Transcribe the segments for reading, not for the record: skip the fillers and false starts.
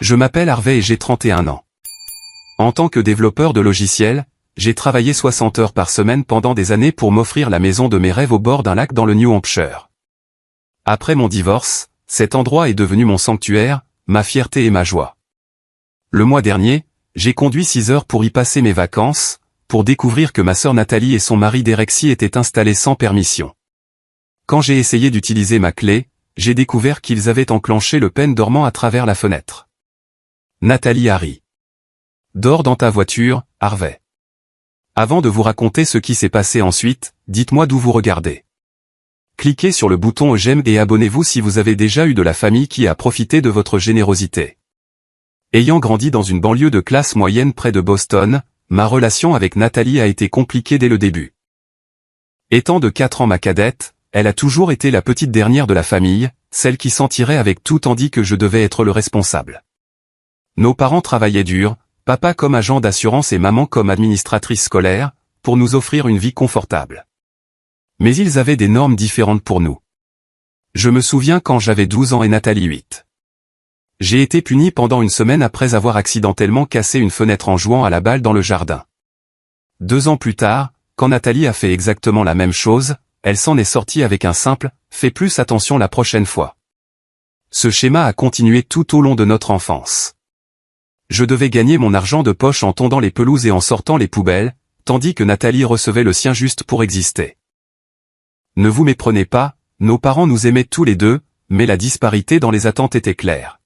Je m'appelle Harvey et j'ai 31 ans. En tant que développeur de logiciels, j'ai travaillé 60 heures par semaine pendant des années pour m'offrir la maison de mes rêves au bord d'un lac dans le New Hampshire. Après mon divorce, cet endroit est devenu mon sanctuaire, ma fierté et ma joie. Le mois dernier, j'ai conduit 6 heures pour y passer mes vacances, pour découvrir que ma sœur Nathalie et son mari Derexy étaient installés sans permission. Quand j'ai essayé d'utiliser ma clé, j'ai découvert qu'ils avaient enclenché le pen dormant à travers la fenêtre. Nathalie a ri. Dors dans ta voiture, Harvey. Avant de vous raconter ce qui s'est passé ensuite, dites-moi d'où vous regardez. Cliquez sur le bouton j'aime et abonnez-vous si vous avez déjà eu de la famille qui a profité de votre générosité. Ayant grandi dans une banlieue de classe moyenne près de Boston, ma relation avec Nathalie a été compliquée dès le début. Étant de 4 ans ma cadette, elle a toujours été la petite dernière de la famille, celle qui s'en tirait avec tout tandis que je devais être le responsable. Nos parents travaillaient dur, papa comme agent d'assurance et maman comme administratrice scolaire, pour nous offrir une vie confortable. Mais ils avaient des normes différentes pour nous. Je me souviens quand j'avais 12 ans et Nathalie 8. J'ai été puni pendant une semaine après avoir accidentellement cassé une fenêtre en jouant à la balle dans le jardin. 2 ans plus tard, quand Nathalie a fait exactement la même chose, elle s'en est sortie avec un simple « fais plus attention la prochaine fois ». Ce schéma a continué tout au long de notre enfance. Je devais gagner mon argent de poche en tondant les pelouses et en sortant les poubelles, tandis que Nathalie recevait le sien juste pour exister. Ne vous méprenez pas, nos parents nous aimaient tous les deux, mais la disparité dans les attentes était claire.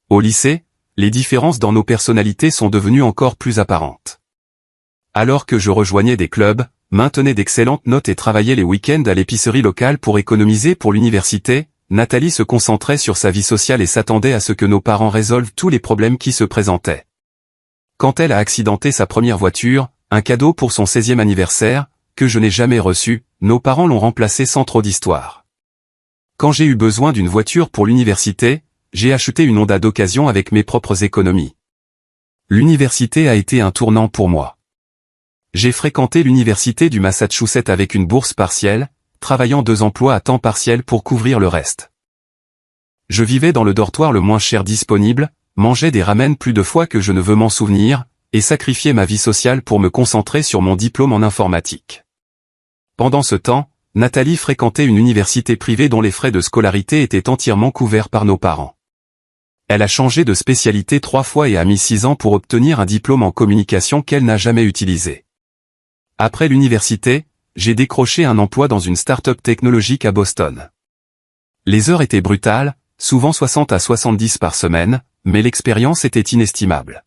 Au lycée, les différences dans nos personnalités sont devenues encore plus apparentes. Alors que je rejoignais des clubs, maintenais d'excellentes notes et travaillais les week-ends à l'épicerie locale pour économiser pour l'université, Nathalie se concentrait sur sa vie sociale et s'attendait à ce que nos parents résolvent tous les problèmes qui se présentaient. Quand elle a accidenté sa première voiture, un cadeau pour son 16e anniversaire, que je n'ai jamais reçu, nos parents l'ont remplacé sans trop d'histoire. Quand j'ai eu besoin d'une voiture pour l'université, j'ai acheté une Honda d'occasion avec mes propres économies. L'université a été un tournant pour moi. J'ai fréquenté l'université du Massachusetts avec une bourse partielle, travaillant 2 emplois à temps partiel pour couvrir le reste. Je vivais dans le dortoir le moins cher disponible, mangeais des ramen plus de fois que je ne veux m'en souvenir, et sacrifiais ma vie sociale pour me concentrer sur mon diplôme en informatique. Pendant ce temps, Nathalie fréquentait une université privée dont les frais de scolarité étaient entièrement couverts par nos parents. Elle a changé de spécialité 3 fois et a mis 6 ans pour obtenir un diplôme en communication qu'elle n'a jamais utilisé. Après l'université, j'ai décroché un emploi dans une start-up technologique à Boston. Les heures étaient brutales, souvent 60 à 70 par semaine, mais l'expérience était inestimable.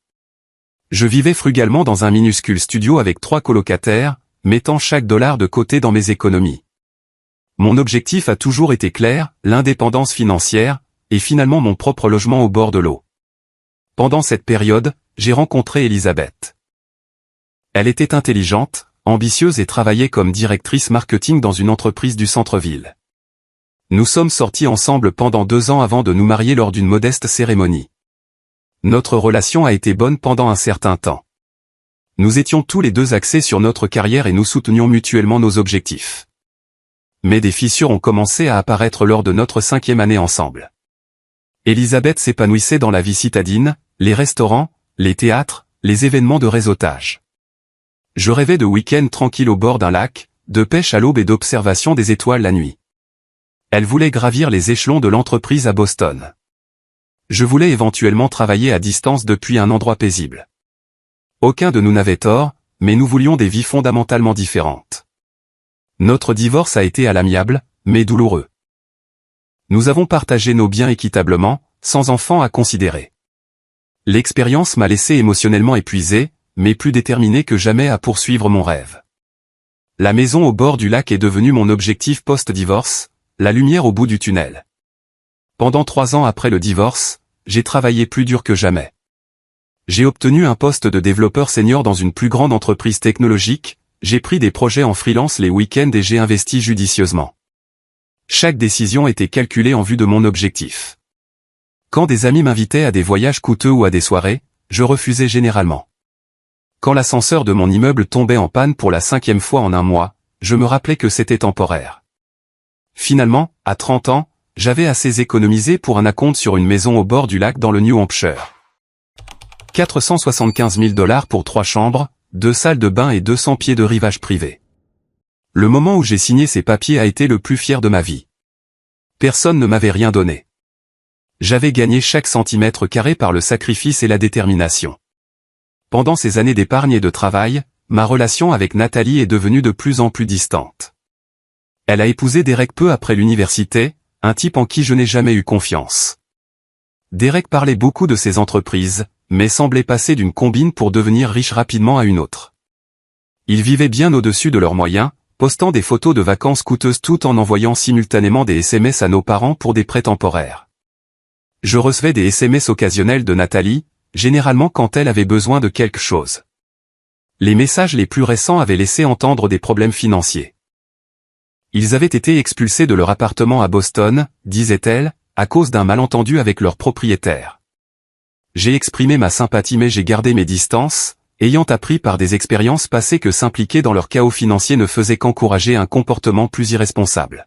Je vivais frugalement dans un minuscule studio avec 3 colocataires, mettant chaque dollar de côté dans mes économies. Mon objectif a toujours été clair, l'indépendance financière, et finalement mon propre logement au bord de l'eau. Pendant cette période, j'ai rencontré Elisabeth. Elle était intelligente, ambitieuse et travaillait comme directrice marketing dans une entreprise du centre-ville. Nous sommes sortis ensemble pendant 2 ans avant de nous marier lors d'une modeste cérémonie. Notre relation a été bonne pendant un certain temps. Nous étions tous les deux axés sur notre carrière et nous soutenions mutuellement nos objectifs. Mais des fissures ont commencé à apparaître lors de notre 5e année ensemble. Elisabeth s'épanouissait dans la vie citadine, les restaurants, les théâtres, les événements de réseautage. Je rêvais de week-ends tranquilles au bord d'un lac, de pêche à l'aube et d'observation des étoiles la nuit. Elle voulait gravir les échelons de l'entreprise à Boston. Je voulais éventuellement travailler à distance depuis un endroit paisible. Aucun de nous n'avait tort, mais nous voulions des vies fondamentalement différentes. Notre divorce a été à l'amiable, mais douloureux. Nous avons partagé nos biens équitablement, sans enfants à considérer. L'expérience m'a laissé émotionnellement épuisé, mais plus déterminé que jamais à poursuivre mon rêve. La maison au bord du lac est devenue mon objectif post-divorce, la lumière au bout du tunnel. Pendant 3 ans après le divorce, j'ai travaillé plus dur que jamais. J'ai obtenu un poste de développeur senior dans une plus grande entreprise technologique, j'ai pris des projets en freelance les week-ends et j'ai investi judicieusement. Chaque décision était calculée en vue de mon objectif. Quand des amis m'invitaient à des voyages coûteux ou à des soirées, je refusais généralement. Quand l'ascenseur de mon immeuble tombait en panne pour la 5e fois en un mois, je me rappelais que c'était temporaire. Finalement, à 30 ans, j'avais assez économisé pour un acompte sur une maison au bord du lac dans le New Hampshire. 475 000 $ pour 3 chambres, 2 salles de bain et 200 pieds de rivage privé. Le moment où j'ai signé ces papiers a été le plus fier de ma vie. Personne ne m'avait rien donné. J'avais gagné chaque centimètre carré par le sacrifice et la détermination. Pendant ces années d'épargne et de travail, ma relation avec Nathalie est devenue de plus en plus distante. Elle a épousé Derek peu après l'université, un type en qui je n'ai jamais eu confiance. Derek parlait beaucoup de ses entreprises, mais semblait passer d'une combine pour devenir riche rapidement à une autre. Ils vivaient bien au-dessus de leurs moyens, postant des photos de vacances coûteuses tout en envoyant simultanément des SMS à nos parents pour des prêts temporaires. Je recevais des SMS occasionnels de Nathalie, généralement quand elle avait besoin de quelque chose. Les messages les plus récents avaient laissé entendre des problèmes financiers. Ils avaient été expulsés de leur appartement à Boston, disait-elle, à cause d'un malentendu avec leur propriétaire. J'ai exprimé ma sympathie mais j'ai gardé mes distances, ayant appris par des expériences passées que s'impliquer dans leur chaos financier ne faisait qu'encourager un comportement plus irresponsable.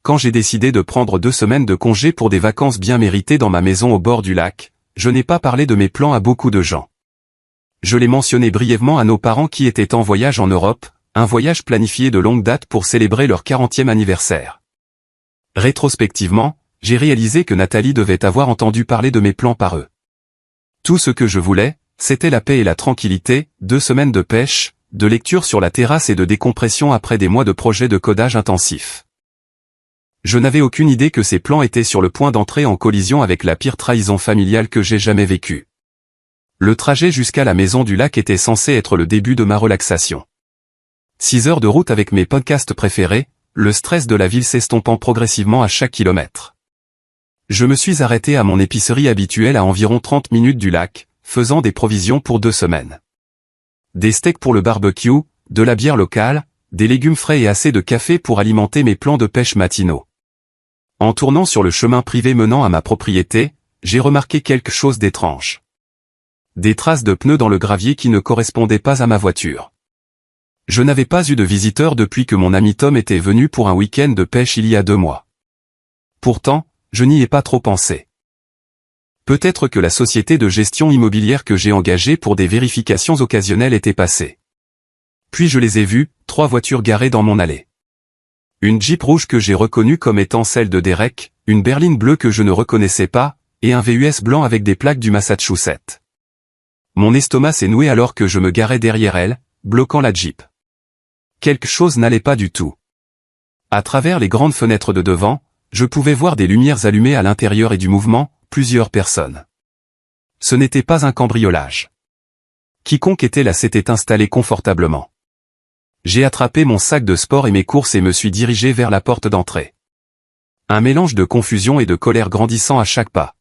Quand j'ai décidé de prendre 2 semaines de congé pour des vacances bien méritées dans ma maison au bord du lac, je n'ai pas parlé de mes plans à beaucoup de gens. Je l'ai mentionné brièvement à nos parents qui étaient en voyage en Europe, un voyage planifié de longue date pour célébrer leur 40e anniversaire. Rétrospectivement, j'ai réalisé que Nathalie devait avoir entendu parler de mes plans par eux. Tout ce que je voulais, c'était la paix et la tranquillité, 2 semaines de pêche, de lecture sur la terrasse et de décompression après des mois de projets de codage intensif. Je n'avais aucune idée que ces plans étaient sur le point d'entrer en collision avec la pire trahison familiale que j'ai jamais vécue. Le trajet jusqu'à la maison du lac était censé être le début de ma relaxation. 6 heures de route avec mes podcasts préférés, le stress de la ville s'estompant progressivement à chaque kilomètre. Je me suis arrêté à mon épicerie habituelle à environ 30 minutes du lac, faisant des provisions pour 2 semaines. Des steaks pour le barbecue, de la bière locale, des légumes frais et assez de café pour alimenter mes plans de pêche matinaux. En tournant sur le chemin privé menant à ma propriété, j'ai remarqué quelque chose d'étrange. Des traces de pneus dans le gravier qui ne correspondaient pas à ma voiture. Je n'avais pas eu de visiteur depuis que mon ami Tom était venu pour un week-end de pêche il y a 2 mois. Pourtant, je n'y ai pas trop pensé. Peut-être que la société de gestion immobilière que j'ai engagée pour des vérifications occasionnelles était passée. Puis je les ai vues, 3 voitures garées dans mon allée. Une Jeep rouge que j'ai reconnue comme étant celle de Derek, une berline bleue que je ne reconnaissais pas, et un VUS blanc avec des plaques du Massachusetts. Mon estomac s'est noué alors que je me garais derrière elle, bloquant la Jeep. Quelque chose n'allait pas du tout. À travers les grandes fenêtres de devant, je pouvais voir des lumières allumées à l'intérieur et du mouvement, plusieurs personnes. Ce n'était pas un cambriolage. Quiconque était là s'était installé confortablement. J'ai attrapé mon sac de sport et mes courses et me suis dirigé vers la porte d'entrée. Un mélange de confusion et de colère grandissant à chaque pas.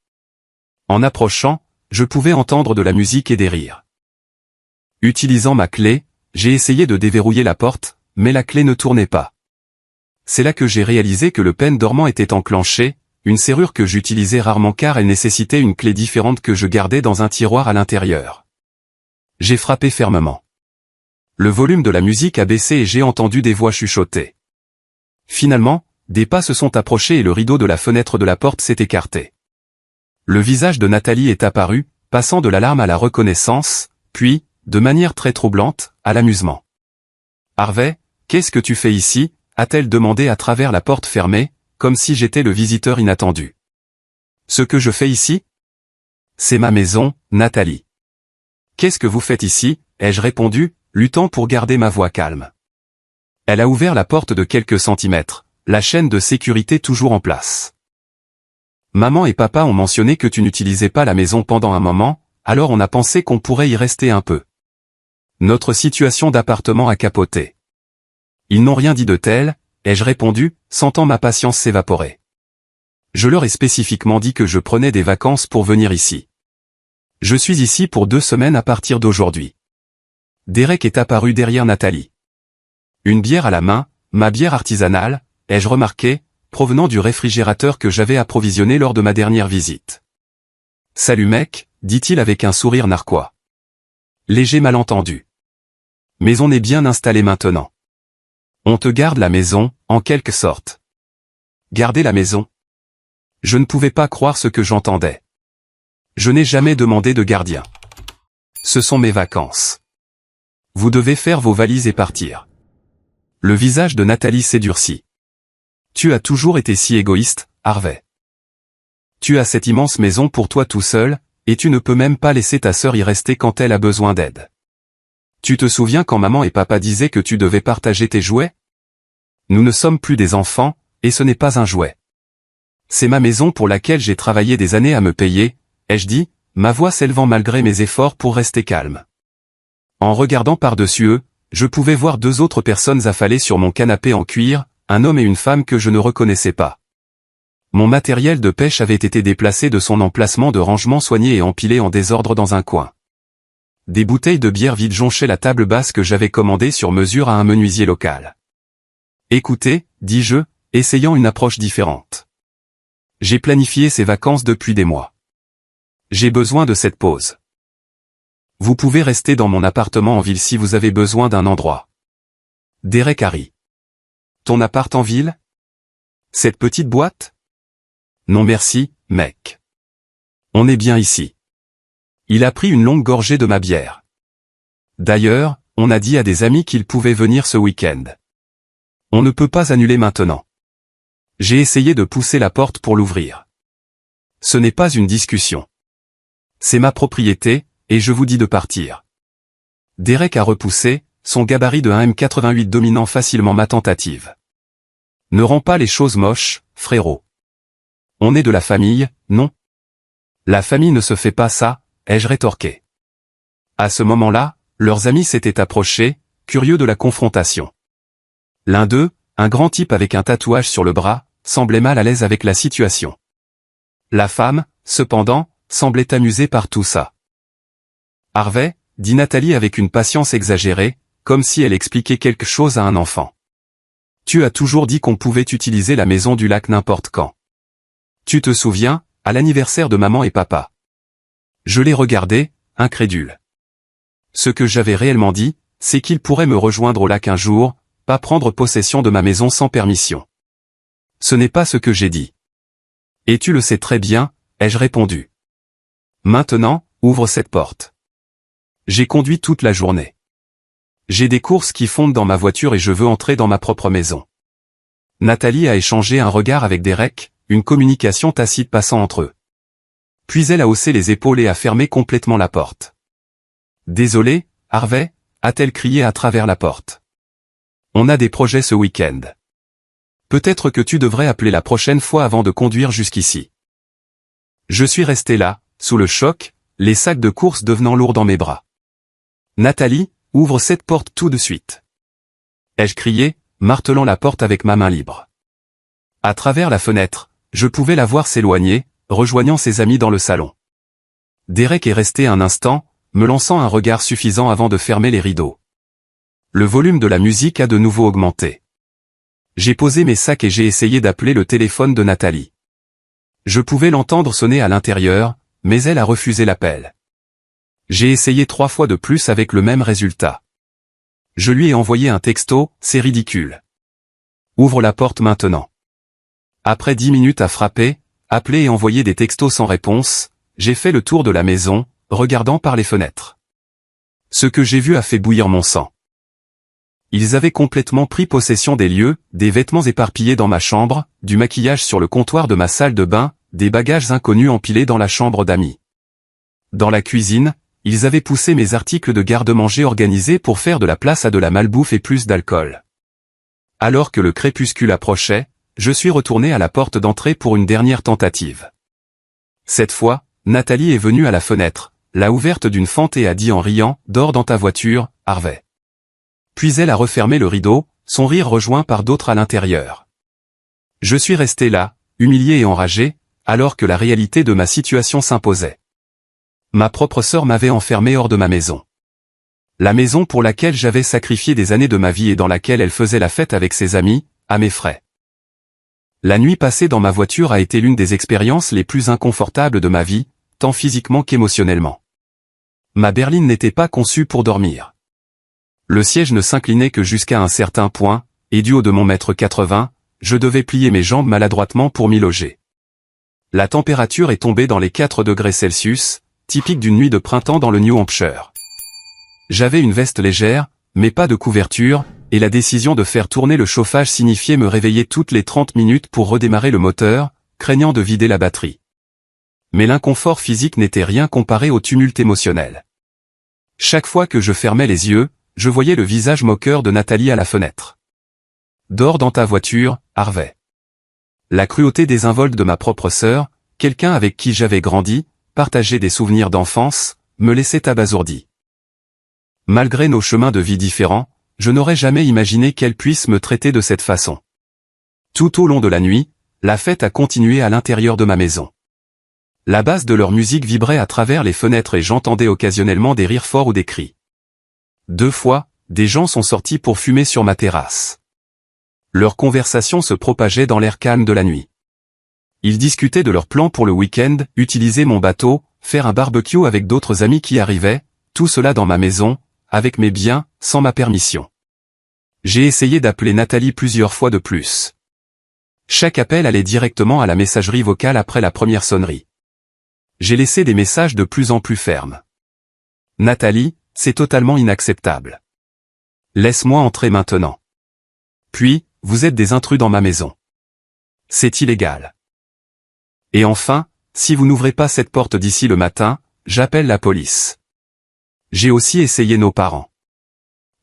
En approchant, je pouvais entendre de la musique et des rires. Utilisant ma clé, j'ai essayé de déverrouiller la porte, mais la clé ne tournait pas. C'est là que j'ai réalisé que le pen dormant était enclenché, une serrure que j'utilisais rarement car elle nécessitait une clé différente que je gardais dans un tiroir à l'intérieur. J'ai frappé fermement. Le volume de la musique a baissé et j'ai entendu des voix chuchoter. Finalement, des pas se sont approchés et le rideau de la fenêtre de la porte s'est écarté. Le visage de Nathalie est apparu, passant de l'alarme à la reconnaissance, puis, de manière très troublante, à l'amusement. « Harvey, qu'est-ce que tu fais ici ?» a-t-elle demandé à travers la porte fermée, comme si j'étais le visiteur inattendu. « Ce que je fais ici ? C'est ma maison, Nathalie. »« Qu'est-ce que vous faites ici ?» ai-je répondu, luttant pour garder ma voix calme. Elle a ouvert la porte de quelques centimètres, la chaîne de sécurité toujours en place. « Maman et papa ont mentionné que tu n'utilisais pas la maison pendant un moment, alors on a pensé qu'on pourrait y rester un peu. Notre situation d'appartement a capoté. » Ils n'ont rien dit de tel, ai-je répondu, sentant ma patience s'évaporer. Je leur ai spécifiquement dit que je prenais des vacances pour venir ici. Je suis ici pour 2 semaines à partir d'aujourd'hui. Derek est apparu derrière Nathalie. Une bière à la main, ma bière artisanale, ai-je remarqué, provenant du réfrigérateur que j'avais approvisionné lors de ma dernière visite. « Salut mec », dit-il avec un sourire narquois. Léger malentendu. Mais on est bien installé maintenant. On te garde la maison, en quelque sorte. Garder la maison. Je ne pouvais pas croire ce que j'entendais. Je n'ai jamais demandé de gardien. Ce sont mes vacances. Vous devez faire vos valises et partir. Le visage de Nathalie s'édurcit. Tu as toujours été si égoïste, Harvey. Tu as cette immense maison pour toi tout seul, et tu ne peux même pas laisser ta sœur y rester quand elle a besoin d'aide. Tu te souviens quand maman et papa disaient que tu devais partager tes jouets? Nous ne sommes plus des enfants, et ce n'est pas un jouet. C'est ma maison pour laquelle j'ai travaillé des années à me payer, ai-je dit, ma voix s'élevant malgré mes efforts pour rester calme. En regardant par-dessus eux, je pouvais voir deux autres personnes affalées sur mon canapé en cuir, un homme et une femme que je ne reconnaissais pas. Mon matériel de pêche avait été déplacé de son emplacement de rangement soigné et empilé en désordre dans un coin. Des bouteilles de bière vides jonchaient la table basse que j'avais commandée sur mesure à un menuisier local. Écoutez, dis-je, essayant une approche différente. J'ai planifié ces vacances depuis des mois. J'ai besoin de cette pause. Vous pouvez rester dans mon appartement en ville si vous avez besoin d'un endroit. Derek a ri. Ton appart en ville? Cette petite boîte? Non merci, mec. On est bien ici. Il a pris une longue gorgée de ma bière. D'ailleurs, on a dit à des amis qu'ils pouvaient venir ce week-end. On ne peut pas annuler maintenant. J'ai essayé de pousser la porte pour l'ouvrir. Ce n'est pas une discussion. C'est ma propriété, et je vous dis de partir. Derek a repoussé, son gabarit de 1m88 dominant facilement ma tentative. Ne rends pas les choses moches, frérot. On est de la famille, non? La famille ne se fait pas ça, ai-je rétorqué. À ce moment-là, leurs amis s'étaient approchés, curieux de la confrontation. L'un d'eux, un grand type avec un tatouage sur le bras, semblait mal à l'aise avec la situation. La femme, cependant, semblait amusée par tout ça. Harvey, dit Nathalie avec une patience exagérée, comme si elle expliquait quelque chose à un enfant. Tu as toujours dit qu'on pouvait utiliser la maison du lac n'importe quand. Tu te souviens, à l'anniversaire de maman et papa. Je l'ai regardé, incrédule. Ce que j'avais réellement dit, c'est qu'ils pourraient me rejoindre au lac un jour, pas prendre possession de ma maison sans permission. Ce n'est pas ce que j'ai dit. Et tu le sais très bien, ai-je répondu. Maintenant, ouvre cette porte. J'ai conduit toute la journée. J'ai des courses qui fondent dans ma voiture et je veux entrer dans ma propre maison. Nathalie a échangé un regard avec Derek, une communication tacite passant entre eux. Puis elle a haussé les épaules et a fermé complètement la porte. Désolé, Harvey, a-t-elle crié à travers la porte. On a des projets ce week-end. Peut-être que tu devrais appeler la prochaine fois avant de conduire jusqu'ici. Je suis resté là, sous le choc, les sacs de course devenant lourds dans mes bras. Nathalie, ouvre cette porte tout de suite. Ai-je crié, martelant la porte avec ma main libre. À travers la fenêtre, je pouvais la voir s'éloigner, rejoignant ses amis dans le salon. Derek est resté un instant, me lançant un regard suffisant avant de fermer les rideaux. Le volume de la musique a de nouveau augmenté. J'ai posé mes sacs et j'ai essayé d'appeler le téléphone de Nathalie. Je pouvais l'entendre sonner à l'intérieur, mais elle a refusé l'appel. J'ai essayé 3 fois de plus avec le même résultat. Je lui ai envoyé un texto, c'est ridicule. Ouvre la porte maintenant. Après 10 minutes à frapper, appeler et envoyer des textos sans réponse, j'ai fait le tour de la maison, regardant par les fenêtres. Ce que j'ai vu a fait bouillir mon sang. Ils avaient complètement pris possession des lieux, des vêtements éparpillés dans ma chambre, du maquillage sur le comptoir de ma salle de bain, des bagages inconnus empilés dans la chambre d'amis. Dans la cuisine, ils avaient poussé mes articles de garde-manger organisés pour faire de la place à de la malbouffe et plus d'alcool. Alors que le crépuscule approchait, je suis retourné à la porte d'entrée pour une dernière tentative. Cette fois, Nathalie est venue à la fenêtre, l'a ouverte d'une fente et a dit en riant, « Dors dans ta voiture, Harvey ». Puis elle a refermé le rideau, son rire rejoint par d'autres à l'intérieur. Je suis resté là, humilié et enragé, alors que la réalité de ma situation s'imposait. Ma propre sœur m'avait enfermé hors de ma maison. La maison pour laquelle j'avais sacrifié des années de ma vie et dans laquelle elle faisait la fête avec ses amis, à mes frais. La nuit passée dans ma voiture a été l'une des expériences les plus inconfortables de ma vie, tant physiquement qu'émotionnellement. Ma berline n'était pas conçue pour dormir. Le siège ne s'inclinait que jusqu'à un certain point, et du haut de mon 1m80, je devais plier mes jambes maladroitement pour m'y loger. La température est tombée dans les 4 degrés Celsius, typique d'une nuit de printemps dans le New Hampshire. J'avais une veste légère, mais pas de couverture, et la décision de faire tourner le chauffage signifiait me réveiller toutes les 30 minutes pour redémarrer le moteur, craignant de vider la batterie. Mais l'inconfort physique n'était rien comparé au tumulte émotionnel. Chaque fois que je fermais les yeux, je voyais le visage moqueur de Nathalie à la fenêtre. « Dors dans ta voiture, Harvey. » La cruauté désinvolte de ma propre sœur, quelqu'un avec qui j'avais grandi, partagé des souvenirs d'enfance, me laissait abasourdi. Malgré nos chemins de vie différents, je n'aurais jamais imaginé qu'elle puisse me traiter de cette façon. Tout au long de la nuit, la fête a continué à l'intérieur de ma maison. La basse de leur musique vibrait à travers les fenêtres et j'entendais occasionnellement des rires forts ou des cris. 2 fois, des gens sont sortis pour fumer sur ma terrasse. Leur conversation se propageait dans l'air calme de la nuit. Ils discutaient de leurs plans pour le week-end, utiliser mon bateau, faire un barbecue avec d'autres amis qui arrivaient, tout cela dans ma maison, avec mes biens, sans ma permission. J'ai essayé d'appeler Nathalie plusieurs fois de plus. Chaque appel allait directement à la messagerie vocale après la première sonnerie. J'ai laissé des messages de plus en plus fermes. Nathalie, c'est totalement inacceptable. Laisse-moi entrer maintenant. Puis, vous êtes des intrus dans ma maison. C'est illégal. Et enfin, si vous n'ouvrez pas cette porte d'ici le matin, j'appelle la police. J'ai aussi essayé nos parents.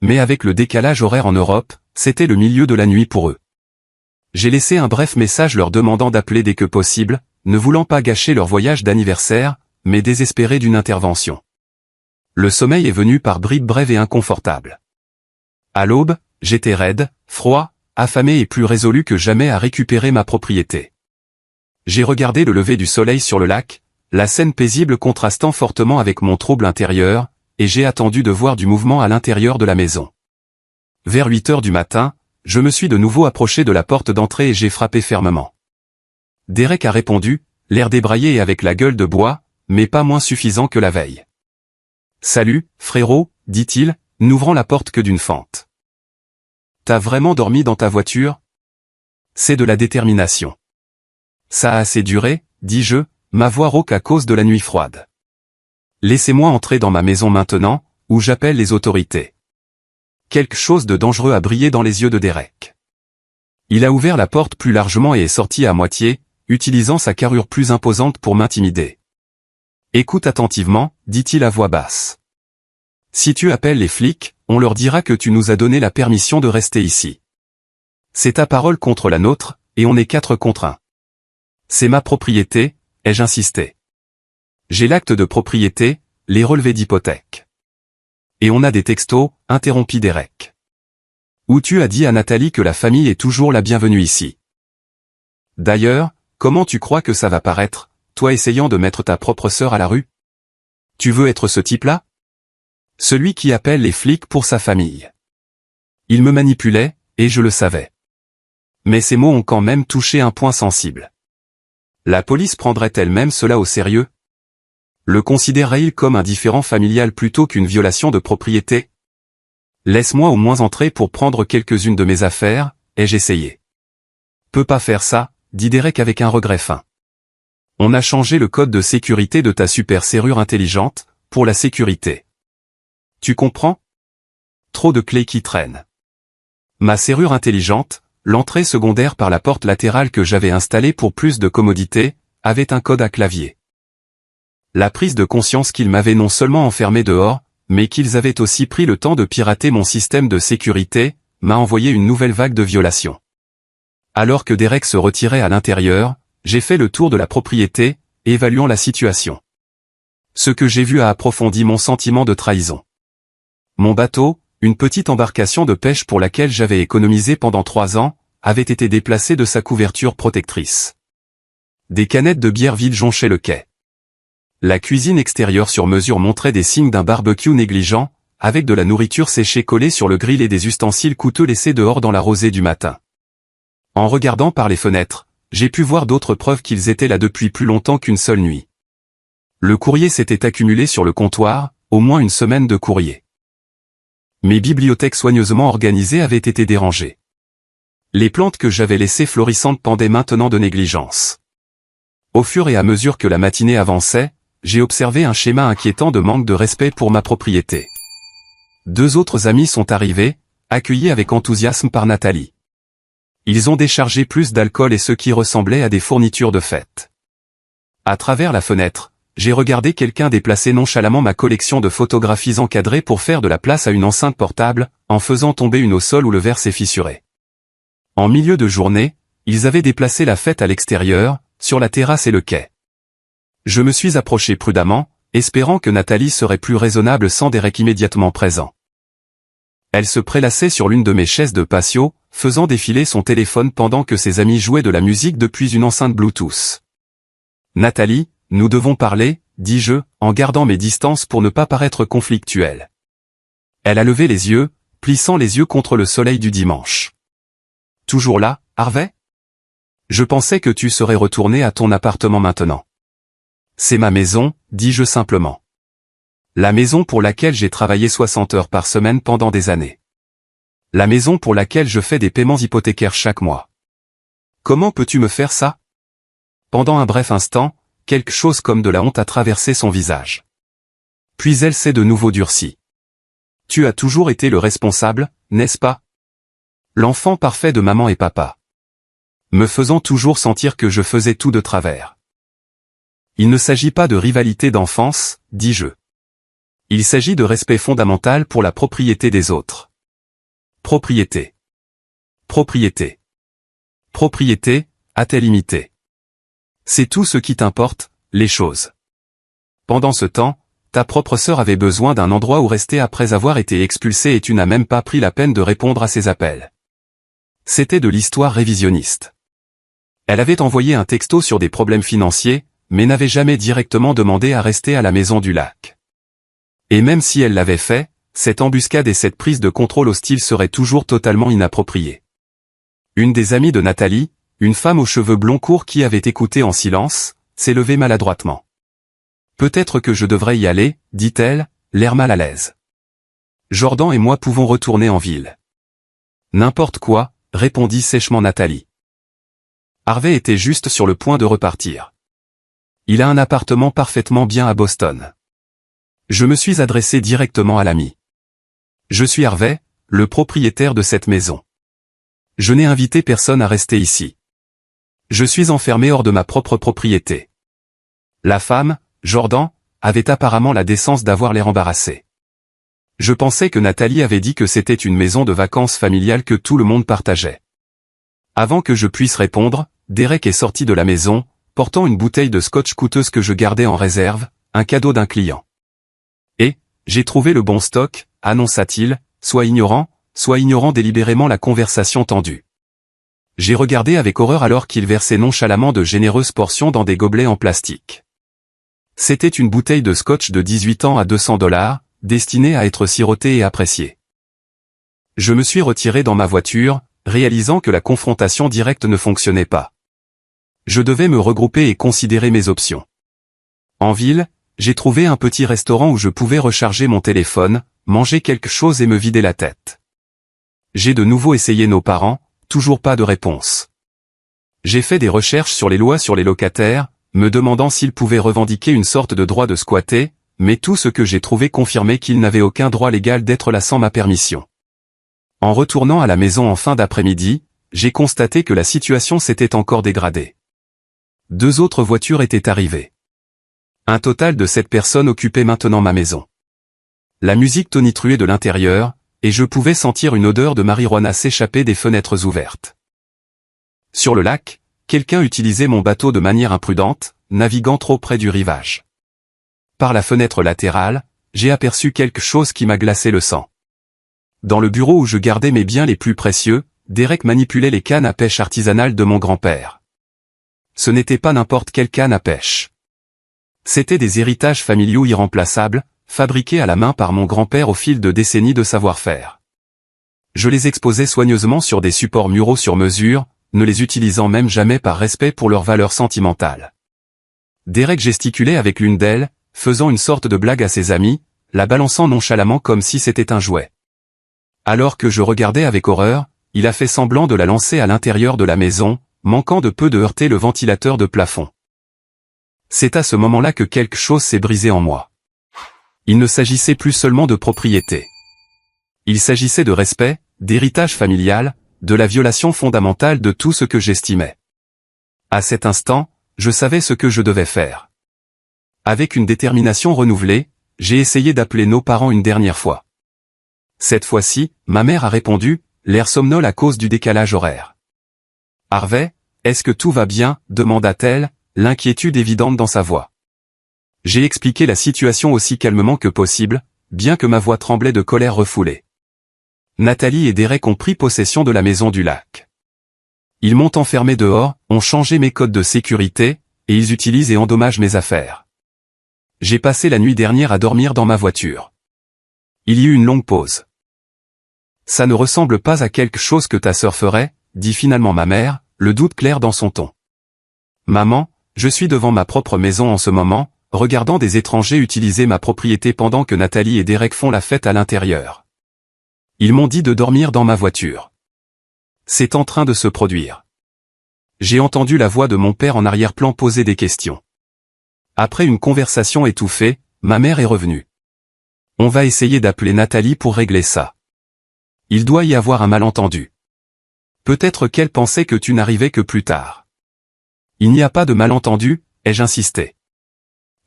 Mais avec le décalage horaire en Europe, c'était le milieu de la nuit pour eux. J'ai laissé un bref message leur demandant d'appeler dès que possible, ne voulant pas gâcher leur voyage d'anniversaire, mais désespéré d'une intervention. Le sommeil est venu par bribes brèves et inconfortables. À l'aube, j'étais raide, froid, affamé et plus résolu que jamais à récupérer ma propriété. J'ai regardé le lever du soleil sur le lac, la scène paisible contrastant fortement avec mon trouble intérieur, et j'ai attendu de voir du mouvement à l'intérieur de la maison. Vers 8 heures du matin, je me suis de nouveau approché de la porte d'entrée et j'ai frappé fermement. Derek a répondu, l'air débraillé et avec la gueule de bois, mais pas moins suffisant que la veille. « Salut, frérot, dit-il, n'ouvrant la porte que d'une fente. T'as vraiment dormi dans ta voiture ? C'est de la détermination. Ça a assez duré, dis-je, ma voix rauque à cause de la nuit froide. Laissez-moi entrer dans ma maison maintenant, ou j'appelle les autorités. Quelque chose de dangereux a brillé dans les yeux de Derek. Il a ouvert la porte plus largement et est sorti à moitié, utilisant sa carrure plus imposante pour m'intimider. Écoute attentivement, dit-il à voix basse. Si tu appelles les flics, on leur dira que tu nous as donné la permission de rester ici. C'est ta parole contre la nôtre, et on est 4 contre 1. C'est ma propriété, ai-je insisté. J'ai l'acte de propriété, les relevés d'hypothèque. Et on a des textos, interrompit Derek. Où tu as dit à Nathalie que la famille est toujours la bienvenue ici. D'ailleurs, comment tu crois que ça va paraître, toi essayant de mettre ta propre sœur à la rue? Tu veux être ce type-là? Celui qui appelle les flics pour sa famille. Il me manipulait, et je le savais. Mais ces mots ont quand même touché un point sensible. La police prendrait-elle même cela au sérieux? Le considérerait-il comme un différend familial plutôt qu'une violation de propriété? Laisse-moi au moins entrer pour prendre quelques-unes de mes affaires, ai-je essayé. Peux pas faire ça, dit Derek avec un regret fin. On a changé le code de sécurité de ta super serrure intelligente, pour la sécurité. Tu comprends? Trop de clés qui traînent. Ma serrure intelligente, l'entrée secondaire par la porte latérale que j'avais installée pour plus de commodité, avait un code à clavier. La prise de conscience qu'ils m'avaient non seulement enfermé dehors, mais qu'ils avaient aussi pris le temps de pirater mon système de sécurité, m'a envoyé une nouvelle vague de violations. Alors que Derek se retirait à l'intérieur, j'ai fait le tour de la propriété, évaluant la situation. Ce que j'ai vu a approfondi mon sentiment de trahison. Mon bateau, une petite embarcation de pêche pour laquelle j'avais économisé pendant 3 ans, avait été déplacé de sa couverture protectrice. Des canettes de bière vides jonchaient le quai. La cuisine extérieure sur mesure montrait des signes d'un barbecue négligent, avec de la nourriture séchée collée sur le grill et des ustensiles coûteux laissés dehors dans la rosée du matin. En regardant par les fenêtres, j'ai pu voir d'autres preuves qu'ils étaient là depuis plus longtemps qu'une seule nuit. Le courrier s'était accumulé sur le comptoir, au moins une semaine de courrier. Mes bibliothèques soigneusement organisées avaient été dérangées. Les plantes que j'avais laissées florissantes pendaient maintenant de négligence. Au fur et à mesure que la matinée avançait, j'ai observé un schéma inquiétant de manque de respect pour ma propriété. 2 autres amis sont arrivés, accueillis avec enthousiasme par Nathalie. Ils ont déchargé plus d'alcool et ce qui ressemblait à des fournitures de fête. À travers la fenêtre, j'ai regardé quelqu'un déplacer nonchalamment ma collection de photographies encadrées pour faire de la place à une enceinte portable, en faisant tomber une au sol où le verre s'est fissuré. En milieu de journée, ils avaient déplacé la fête à l'extérieur, sur la terrasse et le quai. Je me suis approché prudemment, espérant que Nathalie serait plus raisonnable sans Derek immédiatement présent. Elle se prélassait sur l'une de mes chaises de patio, faisant défiler son téléphone pendant que ses amis jouaient de la musique depuis une enceinte Bluetooth. « Nathalie, nous devons parler, dis-je, en gardant mes distances pour ne pas paraître conflictuel. » Elle a levé les yeux, plissant les yeux contre le soleil du dimanche. « Toujours là, Harvey ? Je pensais que tu serais retourné à ton appartement maintenant. » « C'est ma maison, dis-je simplement. La maison pour laquelle j'ai travaillé 60 heures par semaine pendant des années. La maison pour laquelle je fais des paiements hypothécaires chaque mois. Comment peux-tu me faire ça ? Pendant un bref instant, quelque chose comme de la honte a traversé son visage. Puis elle s'est de nouveau durcie. Tu as toujours été le responsable, n'est-ce pas ? L'enfant parfait de maman et papa. Me faisant toujours sentir que je faisais tout de travers. Il ne s'agit pas de rivalité d'enfance, dis-je. Il s'agit de respect fondamental pour la propriété des autres. Propriété. Propriété. Propriété, a-t-elle imité. C'est tout ce qui t'importe, les choses. Pendant ce temps, ta propre sœur avait besoin d'un endroit où rester après avoir été expulsée et tu n'as même pas pris la peine de répondre à ses appels. C'était de l'histoire révisionniste. Elle avait envoyé un texto sur des problèmes financiers, mais n'avait jamais directement demandé à rester à la maison du lac. Et même si elle l'avait fait, cette embuscade et cette prise de contrôle hostile seraient toujours totalement inappropriées. Une des amies de Nathalie, une femme aux cheveux blonds courts qui avait écouté en silence, s'est levée maladroitement. « Peut-être que je devrais y aller, dit-elle, l'air mal à l'aise. Jordan et moi pouvons retourner en ville. »« N'importe quoi, » répondit sèchement Nathalie. Harvey était juste sur le point de repartir. Il a un appartement parfaitement bien à Boston. Je me suis adressé directement à l'ami. Je suis Harvey, le propriétaire de cette maison. Je n'ai invité personne à rester ici. Je suis enfermé hors de ma propre propriété. La femme, Jordan, avait apparemment la décence d'avoir l'air embarrassée. Je pensais que Nathalie avait dit que c'était une maison de vacances familiale que tout le monde partageait. Avant que je puisse répondre, Derek est sorti de la maison, portant une bouteille de scotch coûteuse que je gardais en réserve, un cadeau d'un client. « Et, j'ai trouvé le bon stock », annonça-t-il, soit ignorant délibérément la conversation tendue. J'ai regardé avec horreur alors qu'il versait nonchalamment de généreuses portions dans des gobelets en plastique. C'était une bouteille de scotch de 18 ans à $200, destinée à être sirotée et appréciée. Je me suis retiré dans ma voiture, réalisant que la confrontation directe ne fonctionnait pas. Je devais me regrouper et considérer mes options. En ville, j'ai trouvé un petit restaurant où je pouvais recharger mon téléphone, manger quelque chose et me vider la tête. J'ai de nouveau essayé nos parents, toujours pas de réponse. J'ai fait des recherches sur les lois sur les locataires, me demandant s'ils pouvaient revendiquer une sorte de droit de squatter, mais tout ce que j'ai trouvé confirmait qu'ils n'avaient aucun droit légal d'être là sans ma permission. En retournant à la maison en fin d'après-midi, j'ai constaté que la situation s'était encore dégradée. 2 autres voitures étaient arrivées. Un total de 7 personnes occupaient maintenant ma maison. La musique tonitruait de l'intérieur, et je pouvais sentir une odeur de marijuana s'échapper des fenêtres ouvertes. Sur le lac, quelqu'un utilisait mon bateau de manière imprudente, naviguant trop près du rivage. Par la fenêtre latérale, j'ai aperçu quelque chose qui m'a glacé le sang. Dans le bureau où je gardais mes biens les plus précieux, Derek manipulait les cannes à pêche artisanales de mon grand-père. Ce n'était pas n'importe quelle canne à pêche. C'étaient des héritages familiaux irremplaçables, fabriqués à la main par mon grand-père au fil de décennies de savoir-faire. Je les exposais soigneusement sur des supports muraux sur mesure, ne les utilisant même jamais par respect pour leur valeur sentimentale. Derek gesticulait avec l'une d'elles, faisant une sorte de blague à ses amis, la balançant nonchalamment comme si c'était un jouet. Alors que je regardais avec horreur, il a fait semblant de la lancer à l'intérieur de la maison, manquant de peu de heurter le ventilateur de plafond. C'est à ce moment-là que quelque chose s'est brisé en moi. Il ne s'agissait plus seulement de propriété. Il s'agissait de respect, d'héritage familial, de la violation fondamentale de tout ce que j'estimais. À cet instant, je savais ce que je devais faire. Avec une détermination renouvelée, j'ai essayé d'appeler nos parents une dernière fois. Cette fois-ci, ma mère a répondu, l'air somnole à cause du décalage horaire. « Harvey, est-ce que tout va bien ?» demanda-t-elle, l'inquiétude évidente dans sa voix. J'ai expliqué la situation aussi calmement que possible, bien que ma voix tremblait de colère refoulée. Nathalie et Derek ont pris possession de la maison du lac. Ils m'ont enfermé dehors, ont changé mes codes de sécurité, et ils utilisent et endommagent mes affaires. J'ai passé la nuit dernière à dormir dans ma voiture. Il y eut une longue pause. Ça ne ressemble pas à quelque chose que ta sœur ferait, dit finalement ma mère, le doute clair dans son ton. Maman, je suis devant ma propre maison en ce moment, regardant des étrangers utiliser ma propriété pendant que Nathalie et Derek font la fête à l'intérieur. Ils m'ont dit de dormir dans ma voiture. C'est en train de se produire. J'ai entendu la voix de mon père en arrière-plan poser des questions. Après une conversation étouffée, ma mère est revenue. On va essayer d'appeler Nathalie pour régler ça. Il doit y avoir un malentendu. Peut-être qu'elle pensait que tu n'arrivais que plus tard. Il n'y a pas de malentendu, ai-je insisté.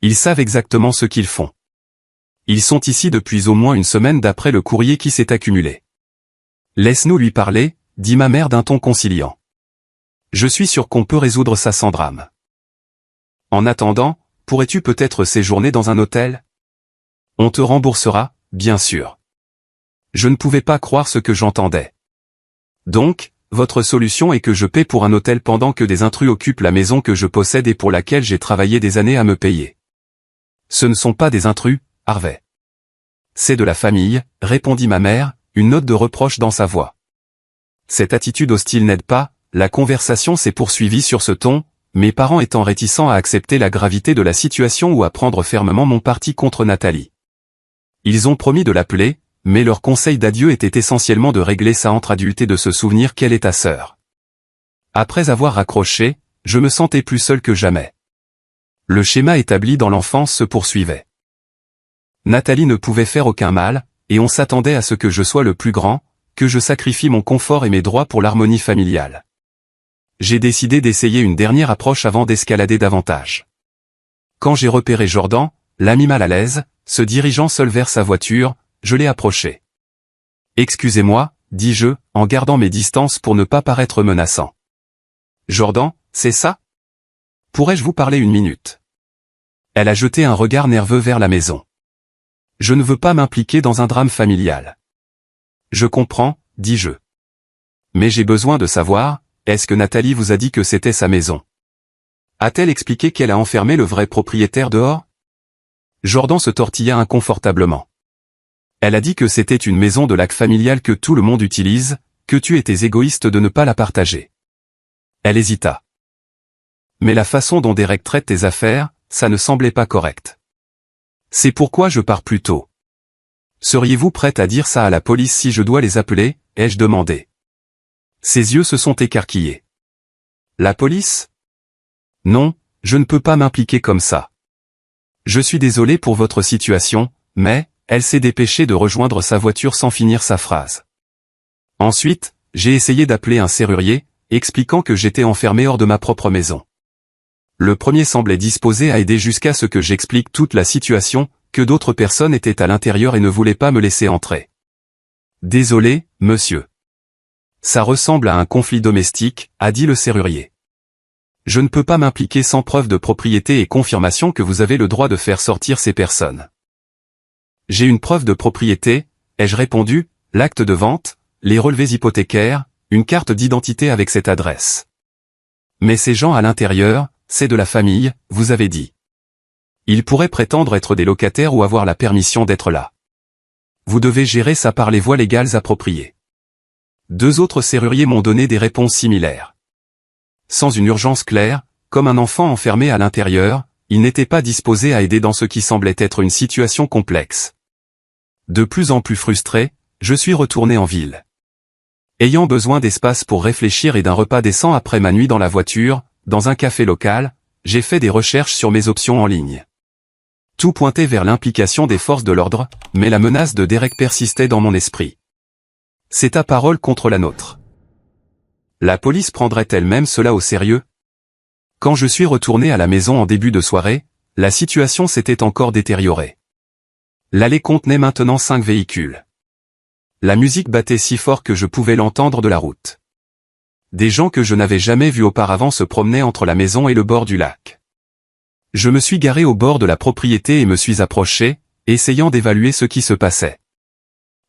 Ils savent exactement ce qu'ils font. Ils sont ici depuis au moins une semaine d'après le courrier qui s'est accumulé. Laisse-nous lui parler, dit ma mère d'un ton conciliant. Je suis sûr qu'on peut résoudre ça sans drame. En attendant, pourrais-tu peut-être séjourner dans un hôtel ? On te remboursera, bien sûr. Je ne pouvais pas croire ce que j'entendais. Donc, votre solution est que je paie pour un hôtel pendant que des intrus occupent la maison que je possède et pour laquelle j'ai travaillé des années à me payer. Ce ne sont pas des intrus, Harvey. C'est de la famille, répondit ma mère, une note de reproche dans sa voix. Cette attitude hostile n'aide pas, la conversation s'est poursuivie sur ce ton, mes parents étant réticents à accepter la gravité de la situation ou à prendre fermement mon parti contre Nathalie. Ils ont promis de l'appeler, mais leur conseil d'adieu était essentiellement de régler ça entre adultes et de se souvenir qu'elle est ta sœur. Après avoir raccroché, je me sentais plus seul que jamais. Le schéma établi dans l'enfance se poursuivait. Nathalie ne pouvait faire aucun mal, et on s'attendait à ce que je sois le plus grand, que je sacrifie mon confort et mes droits pour l'harmonie familiale. J'ai décidé d'essayer une dernière approche avant d'escalader davantage. Quand j'ai repéré Jordan, l'ami mal à l'aise, se dirigeant seul vers sa voiture, je l'ai approché. « Excusez-moi, dis-je, en gardant mes distances pour ne pas paraître menaçant. Jordan, c'est ça ? Pourrais-je vous parler une minute ? » Elle a jeté un regard nerveux vers la maison. Je ne veux pas m'impliquer dans un drame familial. Je comprends, dis-je. Mais j'ai besoin de savoir, est-ce que Nathalie vous a dit que c'était sa maison ? A-t-elle expliqué qu'elle a enfermé le vrai propriétaire dehors ? Jordan se tortilla inconfortablement. Elle a dit que c'était une maison de lac familiale que tout le monde utilise, que tu étais égoïste de ne pas la partager. Elle hésita. Mais la façon dont Derek traite tes affaires, ça ne semblait pas correct. C'est pourquoi je pars plus tôt. Seriez-vous prête à dire ça à la police si je dois les appeler, ai-je demandé. Ses yeux se sont écarquillés. La police ? Non, je ne peux pas m'impliquer comme ça. Je suis désolé pour votre situation, mais, elle s'est dépêchée de rejoindre sa voiture sans finir sa phrase. Ensuite, j'ai essayé d'appeler un serrurier, expliquant que j'étais enfermé hors de ma propre maison. Le premier semblait disposé à aider jusqu'à ce que j'explique toute la situation, que d'autres personnes étaient à l'intérieur et ne voulaient pas me laisser entrer. Désolé, monsieur. Ça ressemble à un conflit domestique, a dit le serrurier. Je ne peux pas m'impliquer sans preuve de propriété et confirmation que vous avez le droit de faire sortir ces personnes. J'ai une preuve de propriété, ai-je répondu, l'acte de vente, les relevés hypothécaires, une carte d'identité avec cette adresse. Mais ces gens à l'intérieur, c'est de la famille, vous avez dit. Ils pourraient prétendre être des locataires ou avoir la permission d'être là. Vous devez gérer ça par les voies légales appropriées. Deux autres serruriers m'ont donné des réponses similaires. Sans une urgence claire, comme un enfant enfermé à l'intérieur, ils n'étaient pas disposés à aider dans ce qui semblait être une situation complexe. De plus en plus frustré, je suis retourné en ville. Ayant besoin d'espace pour réfléchir et d'un repas décent après ma nuit dans la voiture, dans un café local, j'ai fait des recherches sur mes options en ligne. Tout pointait vers l'implication des forces de l'ordre, mais la menace de Derek persistait dans mon esprit. C'est ta parole contre la nôtre. La police prendrait-elle même cela au sérieux? Quand je suis retourné à la maison en début de soirée, la situation s'était encore détériorée. L'allée contenait maintenant 5 véhicules. La musique battait si fort que je pouvais l'entendre de la route. Des gens que je n'avais jamais vus auparavant se promenaient entre la maison et le bord du lac. Je me suis garé au bord de la propriété et me suis approché, essayant d'évaluer ce qui se passait.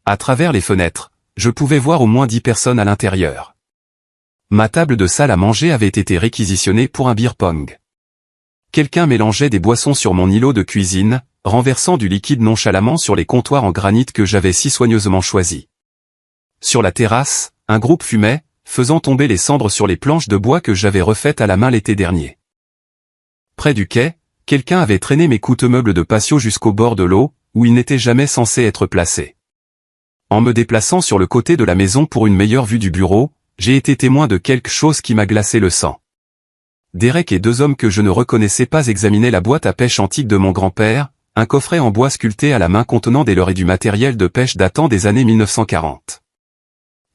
À travers les fenêtres, je pouvais voir au moins 10 personnes à l'intérieur. Ma table de salle à manger avait été réquisitionnée pour un beer pong. Quelqu'un mélangeait des boissons sur mon îlot de cuisine, renversant du liquide nonchalamment sur les comptoirs en granit que j'avais si soigneusement choisis. Sur la terrasse, un groupe fumait, faisant tomber les cendres sur les planches de bois que j'avais refaites à la main l'été dernier. Près du quai, quelqu'un avait traîné mes coûteux meubles de patio jusqu'au bord de l'eau, où ils n'étaient jamais censés être placés. En me déplaçant sur le côté de la maison pour une meilleure vue du bureau, j'ai été témoin de quelque chose qui m'a glacé le sang. Derek et 2 hommes que je ne reconnaissais pas examinaient la boîte à pêche antique de mon grand-père, un coffret en bois sculpté à la main contenant des leurres et du matériel de pêche datant des années 1940.